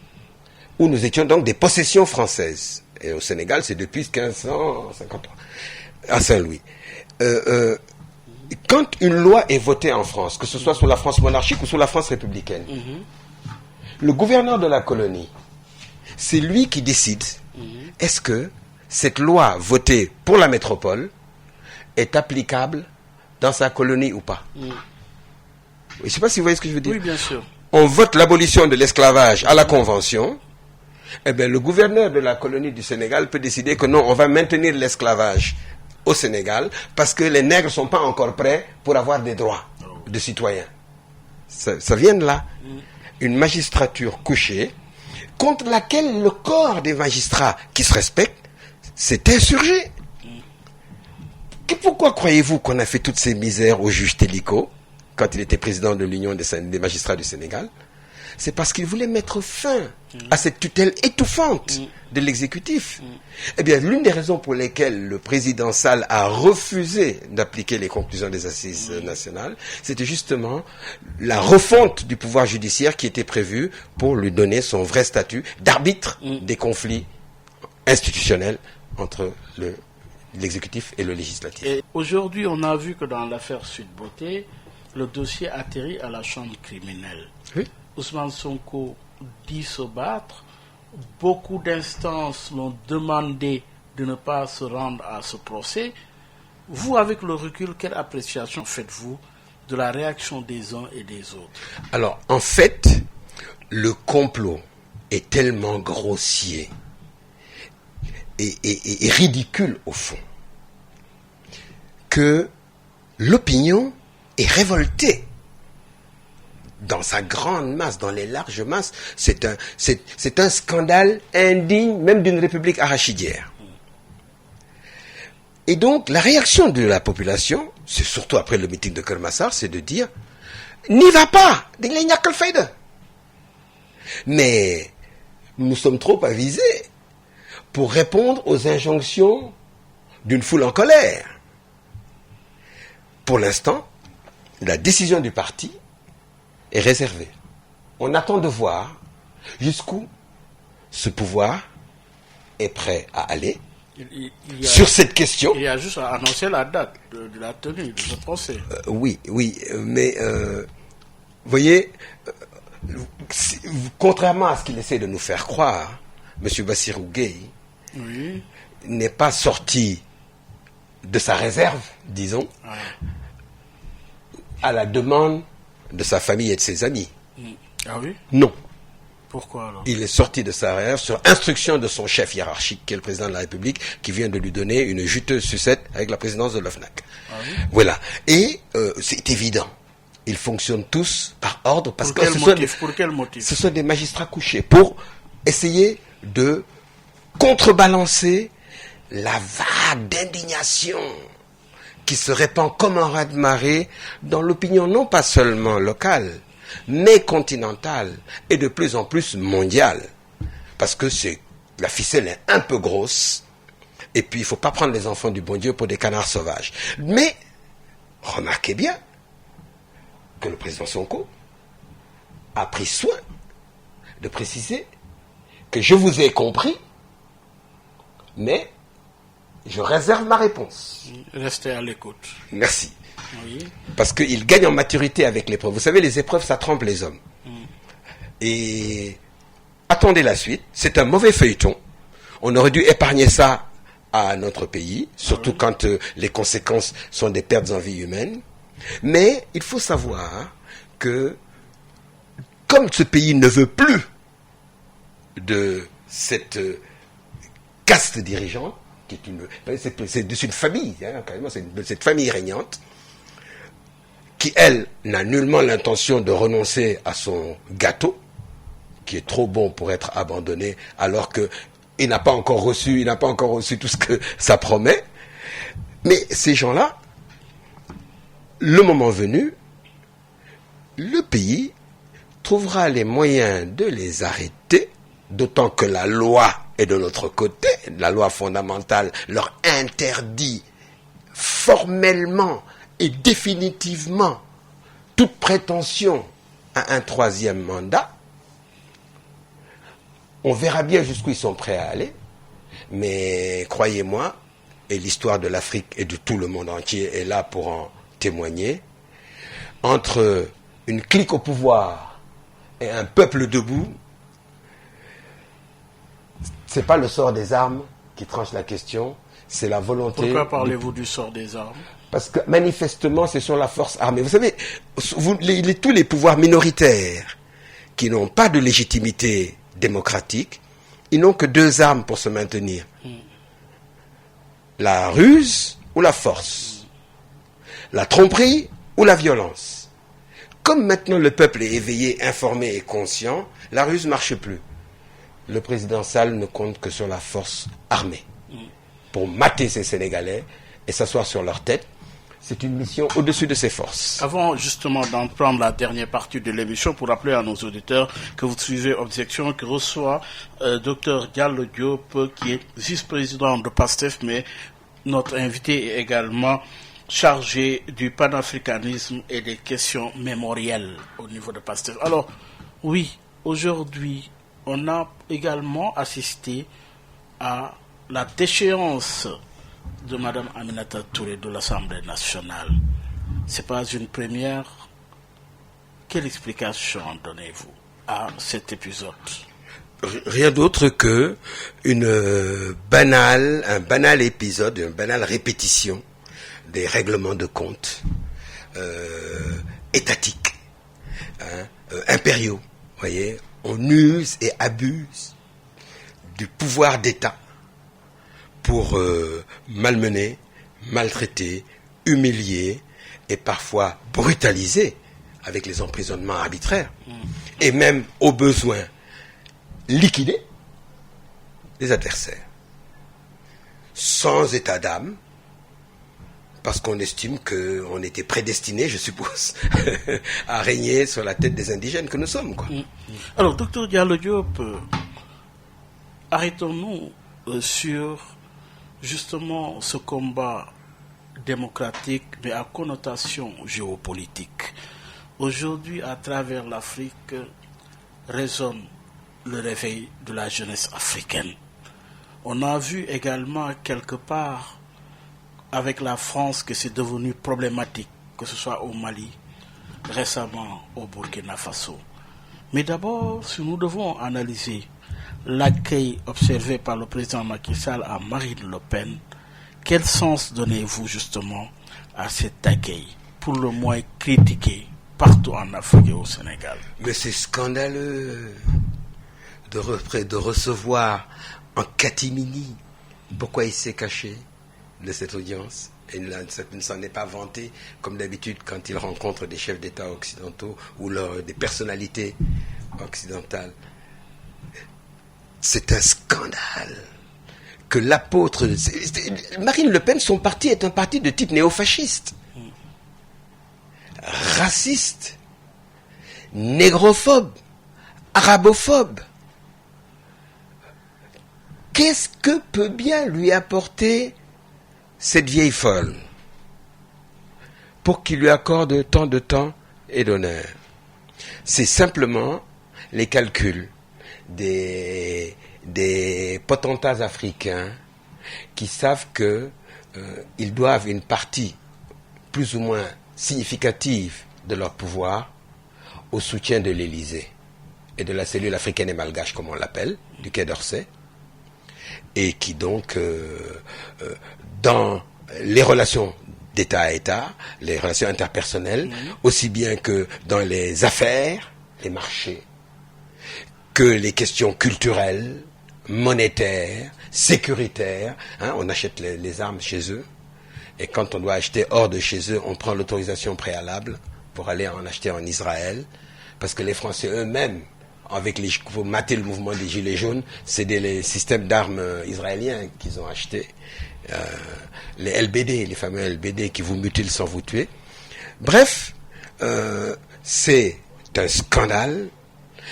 où nous étions donc des possessions françaises. Et au Sénégal, c'est depuis 1553, à Saint-Louis. Quand une loi est votée en France, que ce soit sous la France monarchique ou sous la France républicaine, le gouverneur de la colonie, c'est lui qui décide est-ce que cette loi votée pour la métropole est applicable dans sa colonie ou pas. Je ne sais pas si vous voyez ce que je veux dire. Oui, bien sûr. On vote l'abolition de l'esclavage à la Convention. Eh bien, le gouverneur de la colonie du Sénégal peut décider que non, on va maintenir l'esclavage au Sénégal parce que les nègres ne sont pas encore prêts pour avoir des droits de citoyens. Ça vient de là. Une magistrature couchée contre laquelle le corps des magistrats qui se respectent s'est insurgé. Pourquoi croyez-vous qu'on a fait toutes ces misères au juge Téliko quand il était président de l'Union des magistrats du Sénégal? C'est parce qu'il voulait mettre fin à cette tutelle étouffante de l'exécutif. Eh bien, l'une des raisons pour lesquelles le président Sall a refusé d'appliquer les conclusions des assises nationales, c'était justement la refonte du pouvoir judiciaire qui était prévue pour lui donner son vrai statut d'arbitre des conflits institutionnels entre l'exécutif et le législatif. Et aujourd'hui, on a vu que dans l'affaire Sweet Beauté, le dossier atterrit à la chambre criminelle. Oui. Ousmane Sonko dit se battre. Beaucoup d'instances l'ont demandé de ne pas se rendre à ce procès. Vous, avec le recul, quelle appréciation faites-vous de la réaction des uns et des autres? Alors, en fait, le complot est tellement grossier et ridicule au fond que l'opinion est révoltée dans sa grande masse, dans les larges masses. C'est un scandale indigne même d'une république arachidière. Et donc la réaction de la population, c'est surtout après le meeting de Kermassar, c'est de dire n'y va pas, mais nous sommes trop avisés pour répondre aux injonctions d'une foule en colère. Pour l'instant, la décision du parti est réservée. On attend de voir jusqu'où ce pouvoir est prêt à aller sur cette question. Il y a juste à annoncer la date de la tenue de ce procès. Oui, mais vous voyez, contrairement à ce qu'il essaie de nous faire croire, M. Bassirou Gueye n'est pas sorti de sa réserve, disons, à la demande de sa famille et de ses amis. Ah oui? Non. Pourquoi alors? Il est sorti de sa réserve sur instruction de son chef hiérarchique, qui est le président de la République, qui vient de lui donner une juteuse sucette avec la présidence de l'OFNAC. Ah oui? Voilà. Et c'est évident. Ils fonctionnent tous par ordre parce Pour quel motif? Ce sont des magistrats couchés pour essayer de contrebalancer la vague d'indignation qui se répand comme un raz-de-marée dans l'opinion non pas seulement locale, mais continentale et de plus en plus mondiale. Parce que la ficelle est un peu grosse, et puis il ne faut pas prendre les enfants du bon Dieu pour des canards sauvages. Mais, remarquez bien que le président Sonko a pris soin de préciser que je vous ai compris, mais je réserve ma réponse. Restez à l'écoute. Merci. Oui. Parce qu'il gagne en maturité avec l'épreuve. Vous savez, les épreuves, ça trempe les hommes. Et attendez la suite. C'est un mauvais feuilleton. On aurait dû épargner ça à notre pays, surtout quand les conséquences sont des pertes en vie humaine. Mais il faut savoir que, comme ce pays ne veut plus de cette caste dirigeante, c'est une famille, carrément, c'est cette famille régnante, qui, elle, n'a nullement l'intention de renoncer à son gâteau, qui est trop bon pour être abandonné, alors qu'il n'a pas encore reçu tout ce que ça promet. Mais ces gens-là, le moment venu, le pays trouvera les moyens de les arrêter, d'autant que la loi est de notre côté, la loi fondamentale leur interdit formellement et définitivement toute prétention à un troisième mandat. On verra bien jusqu'où ils sont prêts à aller, mais croyez-moi, et l'histoire de l'Afrique et de tout le monde entier est là pour en témoigner, entre une clique au pouvoir et un peuple debout, c'est pas le sort des armes qui tranche la question, c'est la volonté... Pourquoi parlez-vous du sort des armes? Parce que manifestement, c'est sur la force armée. Vous savez, tous les pouvoirs minoritaires qui n'ont pas de légitimité démocratique, ils n'ont que deux armes pour se maintenir. La ruse ou la force. La tromperie ou la violence. Comme maintenant le peuple est éveillé, informé et conscient, la ruse ne marche plus. Le président Sall ne compte que sur la force armée pour mater ces Sénégalais et s'asseoir sur leur tête. C'est une mission au-dessus de ses forces. Avant justement d'en prendre la dernière partie de l'émission, pour rappeler à nos auditeurs que vous suivez Objection, que reçoit Dr Diallo Diop, qui est vice-président de PASTEF, mais notre invité est également chargé du panafricanisme et des questions mémorielles au niveau de PASTEF. Alors, oui, aujourd'hui, on a également assisté à la déchéance de Mme Aminata Touré de l'Assemblée nationale. C'est pas une première. Quelle explication donnez-vous à cet épisode? Rien d'autre que un banal épisode, une banale répétition des règlements de compte étatiques, impériaux. Voyez, on use et abuse du pouvoir d'État pour malmener, maltraiter, humilier et parfois brutaliser avec les emprisonnements arbitraires et même au besoin liquider les adversaires sans état d'âme parce qu'on estime qu'on était prédestiné, je suppose, à régner sur la tête des indigènes que nous sommes, quoi. Alors, docteur Diallo Diop, arrêtons-nous sur justement ce combat démocratique mais à connotation géopolitique. Aujourd'hui, à travers l'Afrique, résonne le réveil de la jeunesse africaine. On a vu également quelque part avec la France que c'est devenu problématique, que ce soit au Mali, récemment au Burkina Faso. Mais d'abord, si nous devons analyser l'accueil observé par le président Macky Sall à Marine Le Pen, quel sens donnez-vous justement à cet accueil, pour le moins critiqué partout en Afrique et au Sénégal? Mais c'est scandaleux de recevoir en catimini. Pourquoi il s'est caché de cette audience? Et il ne s'en est pas vanté, comme d'habitude, quand il rencontre des chefs d'État occidentaux ou des personnalités occidentales. C'est un scandale que l'apôtre... Marine Le Pen, son parti est un parti de type néofasciste, raciste, négrophobe, arabophobe. Qu'est-ce que peut bien lui apporter cette vieille folle pour qu'il lui accorde tant de temps et d'honneur? C'est simplement les calculs des potentats africains qui savent que ils doivent une partie plus ou moins significative de leur pouvoir au soutien de l'Élysée et de la cellule africaine et malgache, comme on l'appelle, du Quai d'Orsay, et qui donc, dans les relations d'État à État, les relations interpersonnelles, aussi bien que dans les affaires, les marchés, que les questions culturelles, monétaires, sécuritaires, on achète les armes chez eux, et quand on doit acheter hors de chez eux, on prend l'autorisation préalable pour aller en acheter en Israël, parce que les Français eux-mêmes pour mater le mouvement des Gilets jaunes, c'est les systèmes d'armes israéliens qu'ils ont achetés. Les LBD, les fameux LBD qui vous mutilent sans vous tuer. Bref, c'est un scandale.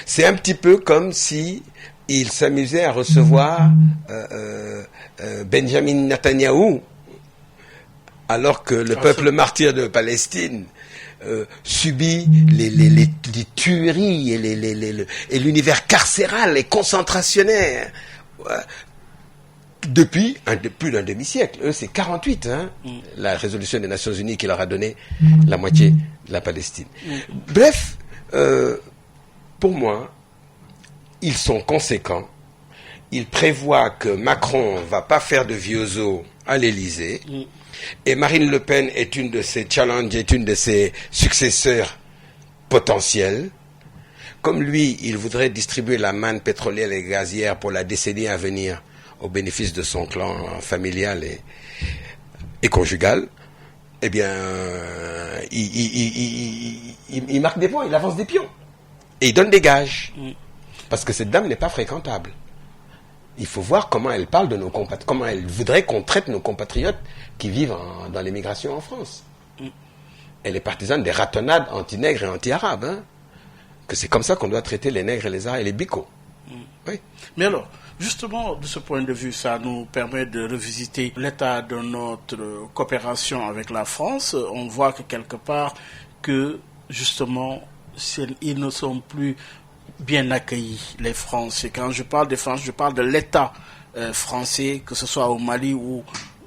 C'est un petit peu comme si il s'amusait à recevoir Benjamin Netanyahou, alors que le peuple martyr de Palestine subit les tueries et l'univers carcéral et concentrationnaire depuis plus d'un demi-siècle. Eux, c'est 48, la résolution des Nations Unies qui leur a donné la moitié de la Palestine. Bref, pour moi, ils sont conséquents. Ils prévoient que Macron va pas faire de vieux os à l'Élysée. Et Marine Le Pen est une de ses challenges, est une de ses successeurs potentiels. Comme lui, il voudrait distribuer la manne pétrolière et gazière pour la décennie à venir au bénéfice de son clan familial et conjugal. Eh bien, il marque des points, il avance des pions. Et il donne des gages. Parce que cette dame n'est pas fréquentable. Il faut voir comment elle parle de nos compatriotes, comment elle voudrait qu'on traite nos compatriotes qui vivent dans l'émigration en France. Elle est partisane des ratonnades anti-nègres et anti-arabes. Que c'est comme ça qu'on doit traiter les nègres et les arabes et les bicots. Oui. Mais alors, justement, de ce point de vue, ça nous permet de revisiter l'état de notre coopération avec la France. On voit que quelque part, que justement, ils ne sont plus bien accueillis, les Français. Quand je parle des Français, je parle de l'État français, que ce soit au Mali ou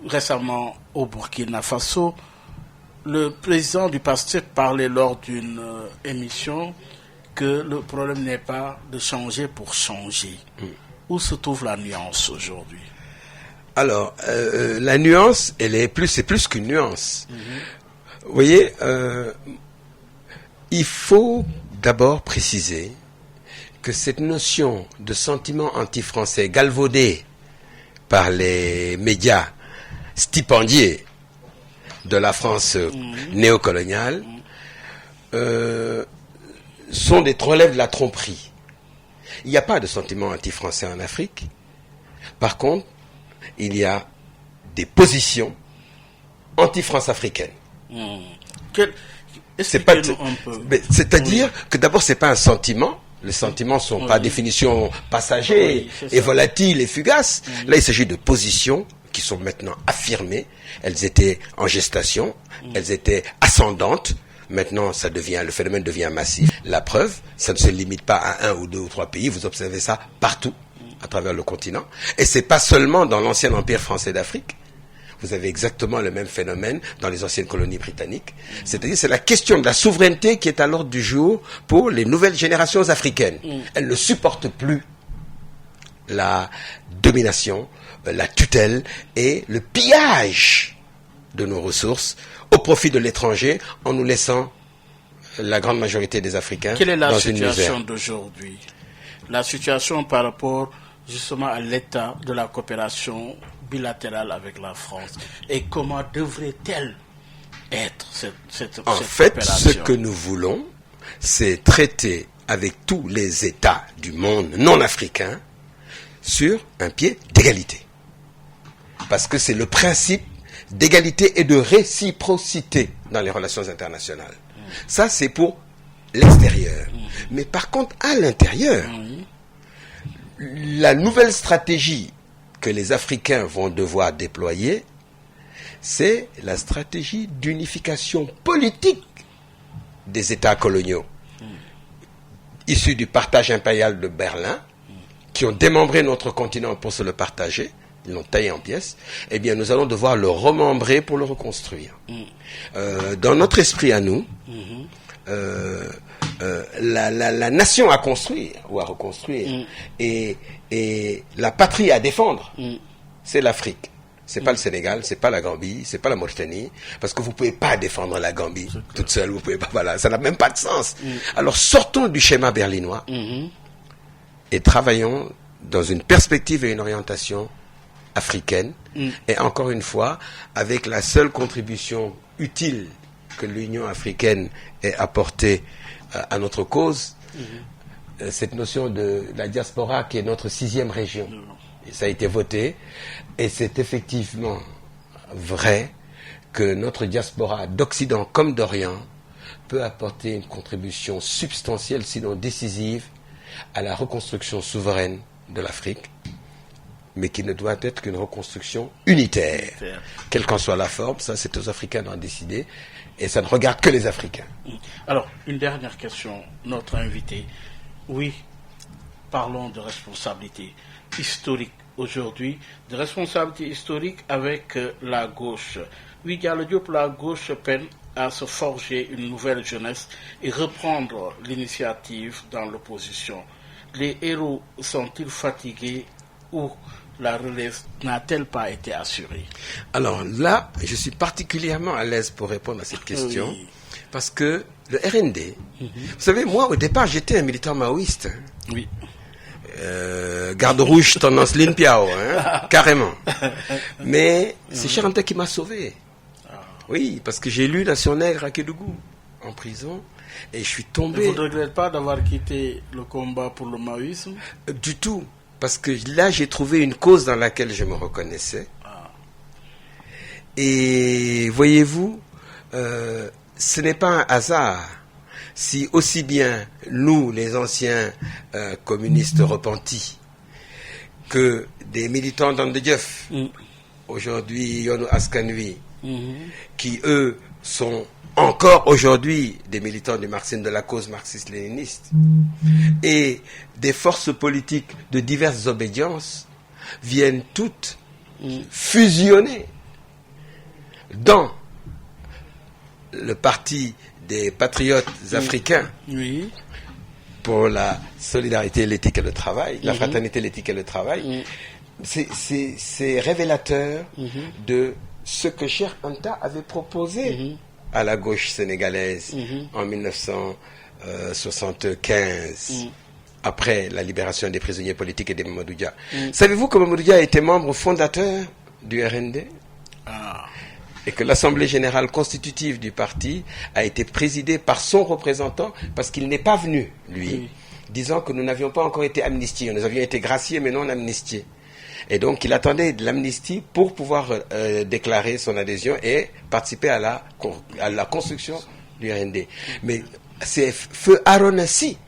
récemment au Burkina Faso. Le président du PASTEF parlait lors d'une émission que le problème n'est pas de changer pour changer. Où se trouve la nuance aujourd'hui? Alors, la nuance, c'est plus qu'une nuance. Vous voyez, il faut d'abord préciser que cette notion de sentiment anti-français galvaudé par les médias stipendiés de la France néocoloniale relèvent de la tromperie. Il n'y a pas de sentiment anti-français en Afrique. Par contre, il y a des positions anti-France africaines. C'est-à-dire que d'abord, c'est pas un sentiment. Les sentiments sont par définition passagers et volatiles et fugaces. Là, il s'agit de positions qui sont maintenant affirmées. Elles étaient en gestation, elles étaient ascendantes. Maintenant, le phénomène devient massif. La preuve, ça ne se limite pas à 1 ou 2 ou 3 pays. Vous observez ça partout, à travers le continent. Et c'est pas seulement dans l'ancien empire français d'Afrique. Vous avez exactement le même phénomène dans les anciennes colonies britanniques. C'est-à-dire, c'est la question de la souveraineté qui est à l'ordre du jour pour les nouvelles générations africaines. Elles ne supportent plus la domination, la tutelle et le pillage de nos ressources au profit de l'étranger, en nous laissant la grande majorité des Africains dans une misère. Quelle est la situation d'aujourd'hui? La situation par rapport justement à l'état de la coopération bilatérale avec la France. Et comment devrait-elle être cette En fait, ce que nous voulons, c'est traiter avec tous les États du monde non africain sur un pied d'égalité. Parce que c'est le principe d'égalité et de réciprocité dans les relations internationales. Ça, c'est pour l'extérieur. Mais par contre, à l'intérieur, la nouvelle stratégie que les Africains vont devoir déployer, c'est la stratégie d'unification politique des États coloniaux, issus du partage impérial de Berlin, qui ont démembré notre continent pour se le partager. Ils l'ont taillé en pièces. Eh bien, nous allons devoir le remembrer pour le reconstruire. Dans notre esprit à nous, la nation à construire ou à reconstruire et la patrie à défendre, c'est l'Afrique. C'est pas le Sénégal, c'est pas la Gambie, c'est pas la Mauritanie, parce que vous pouvez pas défendre la Gambie toute seule. Vous pouvez pas. Voilà, ça n'a même pas de sens. Alors sortons du schéma berlinois et travaillons dans une perspective et une orientation africaine, et encore une fois, avec la seule contribution utile que l'Union africaine ait apportée à notre cause, cette notion de la diaspora qui est notre 6e région. Et ça a été voté, et c'est effectivement vrai que notre diaspora d'Occident comme d'Orient peut apporter une contribution substantielle, sinon décisive, à la reconstruction souveraine de l'Afrique, mais qui ne doit être qu'une reconstruction unitaire. Quelle qu'en soit la forme, ça c'est aux Africains d'en décider, et ça ne regarde que les Africains. Alors, une dernière question, notre invité. Oui, parlons de responsabilité historique aujourd'hui, de responsabilité historique avec la gauche. Oui, Diallo Diop, la gauche peine à se forger une nouvelle jeunesse et reprendre l'initiative dans l'opposition. Les héros sont-ils fatigués ou la relève n'a-t-elle pas été assurée? Alors là, je suis particulièrement à l'aise pour répondre à cette question, parce que le RND, vous savez, moi au départ j'étais un militant maoïste. Oui. Garde rouge, tendance Lin Piao, carrément. Mais c'est Cheikh Anta qui m'a sauvé. Oui, parce que j'ai lu Nation Nègre à Kédougou, en prison, et je suis tombé... Vous ne regrettez pas d'avoir quitté le combat pour le maoïsme? Du tout, parce que là j'ai trouvé une cause dans laquelle je me reconnaissais. Et voyez-vous, ce n'est pas un hasard si aussi bien nous, les anciens communistes repentis, que des militants d'Andedjeuf, aujourd'hui Yonou Askanui, qui eux sont encore aujourd'hui des militants du marxisme, de la cause marxiste-léniniste, et des forces politiques de diverses obédiences viennent toutes fusionner dans le parti des patriotes africains pour la solidarité, l'éthique et le travail, la fraternité, l'éthique et le travail. C'est révélateur de ce que Cheikh Anta avait proposé à la gauche sénégalaise en 1975, après la libération des prisonniers politiques et des Mamadou Dia. Savez-vous que Mamadou Dia était membre fondateur du RND? Et que l'Assemblée générale constitutive du parti a été présidée par son représentant, parce qu'il n'est pas venu, lui, disant que nous n'avions pas encore été amnistiés. Nous avions été graciés, mais non amnistiés. Et donc, il attendait de l'amnistie pour pouvoir déclarer son adhésion et participer à la construction du RND. Mais c'est Feu Aronassi,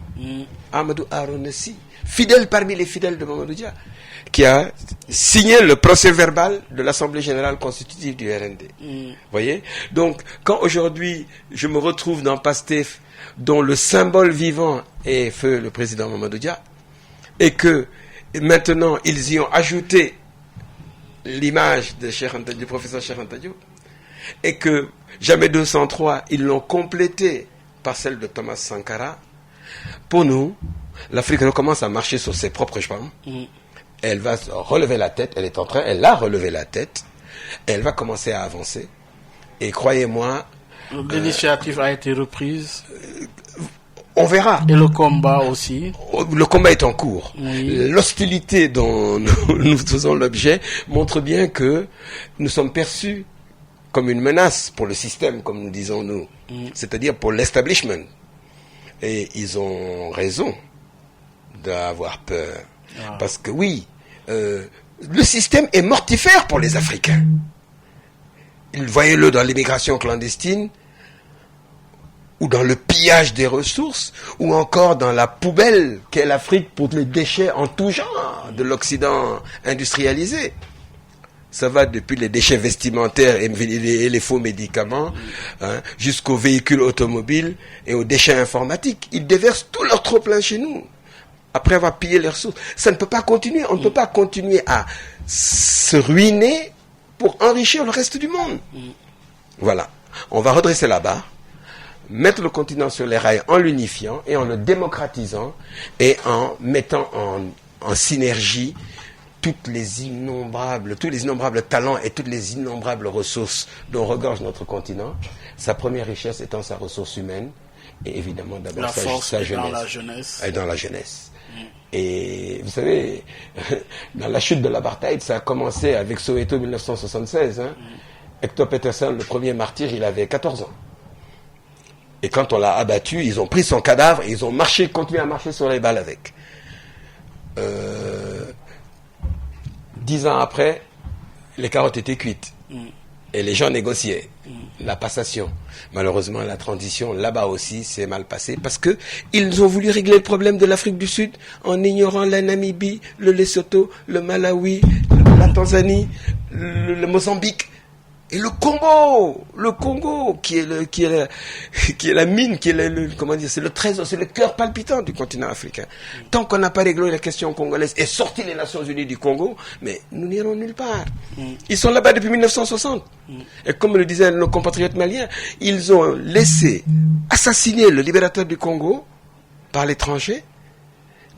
Amadou Aronassi, fidèle parmi les fidèles de Mamadou Dia, qui a signé le procès-verbal de l'Assemblée générale constitutive du RND. Voyez? Donc, quand aujourd'hui, je me retrouve dans PASTEF, dont le symbole vivant est Feu le président Mamadou Dia, et que maintenant, ils y ont ajouté l'image de du professeur Cheikh Anta Diop, et que jamais 203, ils l'ont complété par celle de Thomas Sankara. Pour nous, l'Afrique recommence à marcher sur ses propres jambes. Elle va relever la tête, elle a relevé la tête, elle va commencer à avancer. Et croyez-moi... L'initiative a été reprise. On verra. Et le combat aussi. Le combat est en cours. L'hostilité dont nous faisons l'objet montre bien que nous sommes perçus comme une menace pour le système, comme nous disons nous. C'est-à-dire pour l'establishment. Et ils ont raison d'avoir peur. Parce que oui, le système est mortifère pour les Africains. Voyez-le dans l'immigration clandestine, ou dans le pillage des ressources, ou encore dans la poubelle qu'est l'Afrique pour les déchets en tout genre de l'Occident industrialisé. Ça va depuis les déchets vestimentaires et les faux médicaments, jusqu'aux véhicules automobiles et aux déchets informatiques. Ils déversent tout leur trop-plein chez nous, après avoir pillé les ressources. Ça ne peut pas continuer. On ne peut pas continuer à se ruiner pour enrichir le reste du monde. Voilà. On va redresser la barre, mettre le continent sur les rails en l'unifiant et en le démocratisant et en mettant en synergie tous les innombrables talents et toutes les innombrables ressources dont regorge notre continent, sa première richesse étant sa ressource humaine et évidemment d'abord sa jeunesse. Dans la jeunesse. Et vous savez, dans la chute de l'apartheid, ça a commencé avec Soweto 1976. Hector Peterson, le premier martyr, il avait 14 ans. Et quand on l'a abattu, ils ont pris son cadavre et ils ont continué à marcher sur les balles avec. 10 ans après, les carottes étaient cuites. Et les gens négociaient la passation. Malheureusement, la transition, là-bas aussi, s'est mal passée parce que ils ont voulu régler le problème de l'Afrique du Sud en ignorant la Namibie, le Lesotho, le Malawi, la Tanzanie, le Mozambique. Et le Congo, qui est la mine, c'est le trésor, c'est le cœur palpitant du continent africain. Tant qu'on n'a pas réglé la question congolaise et sorti les Nations Unies du Congo, mais nous n'irons nulle part. Ils sont là-bas depuis 1960. Et comme le disaient nos compatriotes maliens, ils ont laissé assassiner le libérateur du Congo par l'étranger.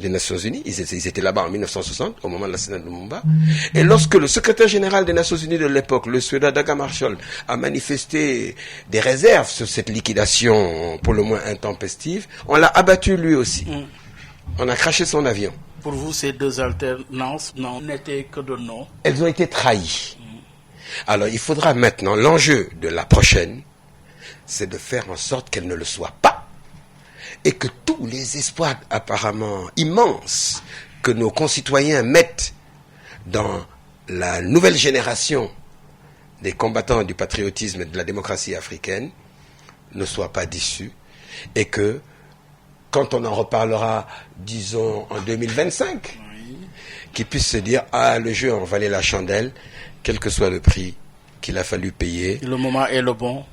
Les Nations Unies, ils étaient là-bas en 1960, au moment de l'assassinat de Lumumba. Et lorsque le secrétaire général des Nations Unies de l'époque, le Suédois Dag Hammarskjöld, a manifesté des réserves sur cette liquidation pour le moins intempestive, on l'a abattu lui aussi. On a craché son avion. Pour vous, ces deux alternances n'étaient que de nom. Elles ont été trahies. Alors, il faudra maintenant, l'enjeu de la prochaine, c'est de faire en sorte qu'elle ne le soit pas. Et que tous les espoirs apparemment immenses que nos concitoyens mettent dans la nouvelle génération des combattants du patriotisme et de la démocratie africaine ne soient pas déçus. Et que, quand on en reparlera, disons, en 2025, qu'ils puissent se dire, le jeu en valait la chandelle, quel que soit le prix qu'il a fallu payer. Le moment est le bon.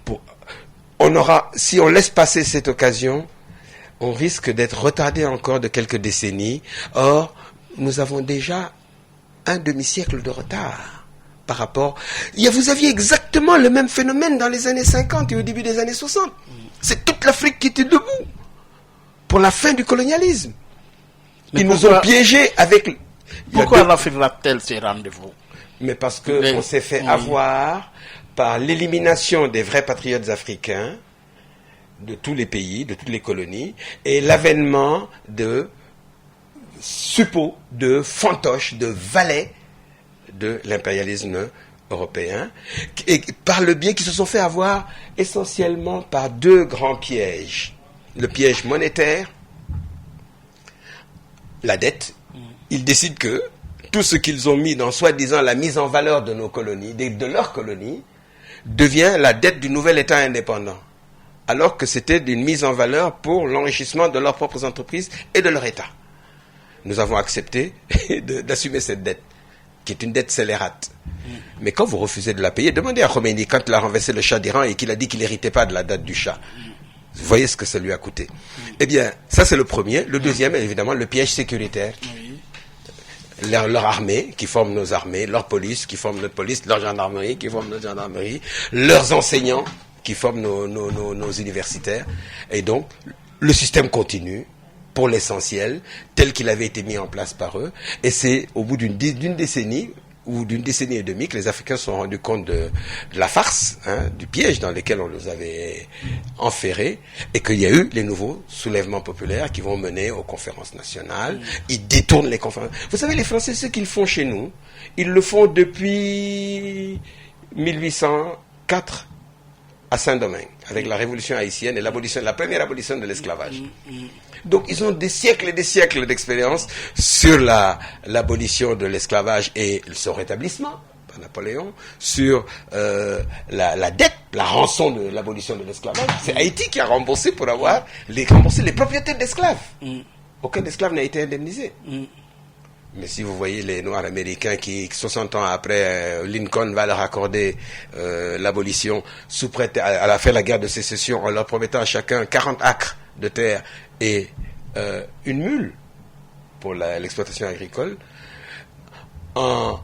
Si on laisse passer cette occasion, on risque d'être retardé encore de quelques décennies. Or, nous avons déjà un demi-siècle de retard par rapport... Vous aviez exactement le même phénomène dans les années 50 et au début des années 60. C'est toute l'Afrique qui était debout pour la fin du colonialisme. Ils nous ont piégés avec... Pourquoi l'Afrique rate-t-elle ces rendez-vous? Mais parce qu'on s'est fait avoir par l'élimination des vrais patriotes africains de tous les pays, de toutes les colonies, et l'avènement de suppôts, de fantoches, de valets de l'impérialisme européen, et par le biais qui se sont fait avoir essentiellement par deux grands pièges. Le piège monétaire, la dette. Ils décident que tout ce qu'ils ont mis dans soi-disant la mise en valeur de nos colonies, de leurs colonies, devient la dette du nouvel État indépendant. Alors que c'était une mise en valeur pour l'enrichissement de leurs propres entreprises et de leur État. Nous avons accepté d'assumer cette dette, qui est une dette scélérate. Mais quand vous refusez de la payer, demandez à Khomeini, quand il a renversé le Shah d'Iran et qu'il a dit qu'il n'héritait pas de la dette du Shah. Vous voyez ce que ça lui a coûté. Eh bien, ça c'est le premier. Le deuxième, évidemment, le piège sécuritaire. Leur armée, qui forme nos armées, leur police, qui forme notre police, leur gendarmerie, qui forme notre gendarmerie, leurs enseignants, qui forment nos universitaires. Et donc, le système continue, pour l'essentiel, tel qu'il avait été mis en place par eux. Et c'est au bout d'une décennie, ou d'une décennie et demie, que les Africains se sont rendus compte de la farce, du piège dans lequel on les avait enferrés, et qu'il y a eu les nouveaux soulèvements populaires qui vont mener aux conférences nationales. Ils détournent les conférences. Vous savez, les Français, ce qu'ils font chez nous, ils le font depuis 1804, à Saint-Domingue, avec la révolution haïtienne et la première abolition de l'esclavage. Donc ils ont des siècles et des siècles d'expérience sur l'abolition de l'esclavage et son rétablissement par Napoléon, sur la dette, la rançon de l'abolition de l'esclavage. C'est Haïti qui a remboursé pour avoir les propriétaires d'esclaves. Aucun esclave n'a été indemnisé. Mais si vous voyez les Noirs américains qui, 60 ans après, Lincoln va leur accorder l'abolition, sous prétexte à la fin de la guerre de sécession, en leur promettant à chacun 40 acres de terre et une mule pour l'exploitation agricole, en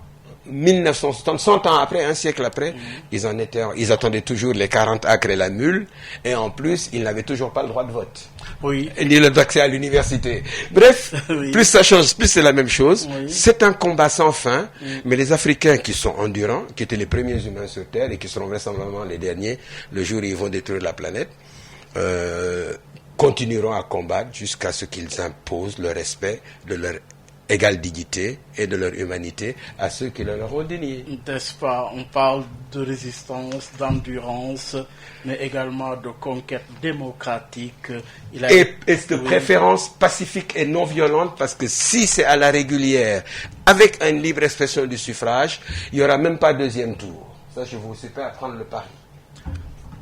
1960, 100 ans après, un siècle après, ils attendaient toujours les 40 acres et la mule, et en plus, ils n'avaient toujours pas le droit de vote. Oui. Ni le droit d'accès à l'université. Bref, plus ça change, plus c'est la même chose. Oui. C'est un combat sans fin, mais les Africains qui sont endurants, qui étaient les premiers humains sur Terre et qui seront vraisemblablement les derniers, le jour où ils vont détruire la planète, continueront à combattre jusqu'à ce qu'ils imposent le respect de leur égale dignité et de leur humanité à ceux qui le leur ont dénié. N'est-ce pas? On parle de résistance, d'endurance, mais également de conquête démocratique. Et de préférence pacifique et non violente, parce que si c'est à la régulière, avec une libre expression du suffrage, il n'y aura même pas deuxième tour. Ça, je vous incite à prendre le pari.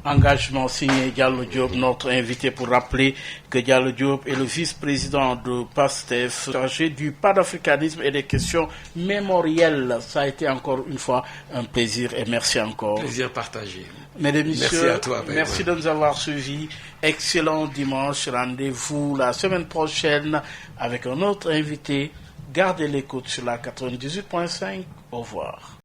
Engagement signé Diallo Diop, notre invité, pour rappeler que Diallo Diop est le vice-président de PASTEF, chargé du panafricanisme et des questions mémorielles. Ça a été encore une fois un plaisir et merci encore. Plaisir partagé. Mesdames et messieurs, merci à toi. Merci de nous avoir suivis. Excellent dimanche. Rendez-vous la semaine prochaine avec un autre invité. Gardez l'écoute sur la 98.5. Au revoir.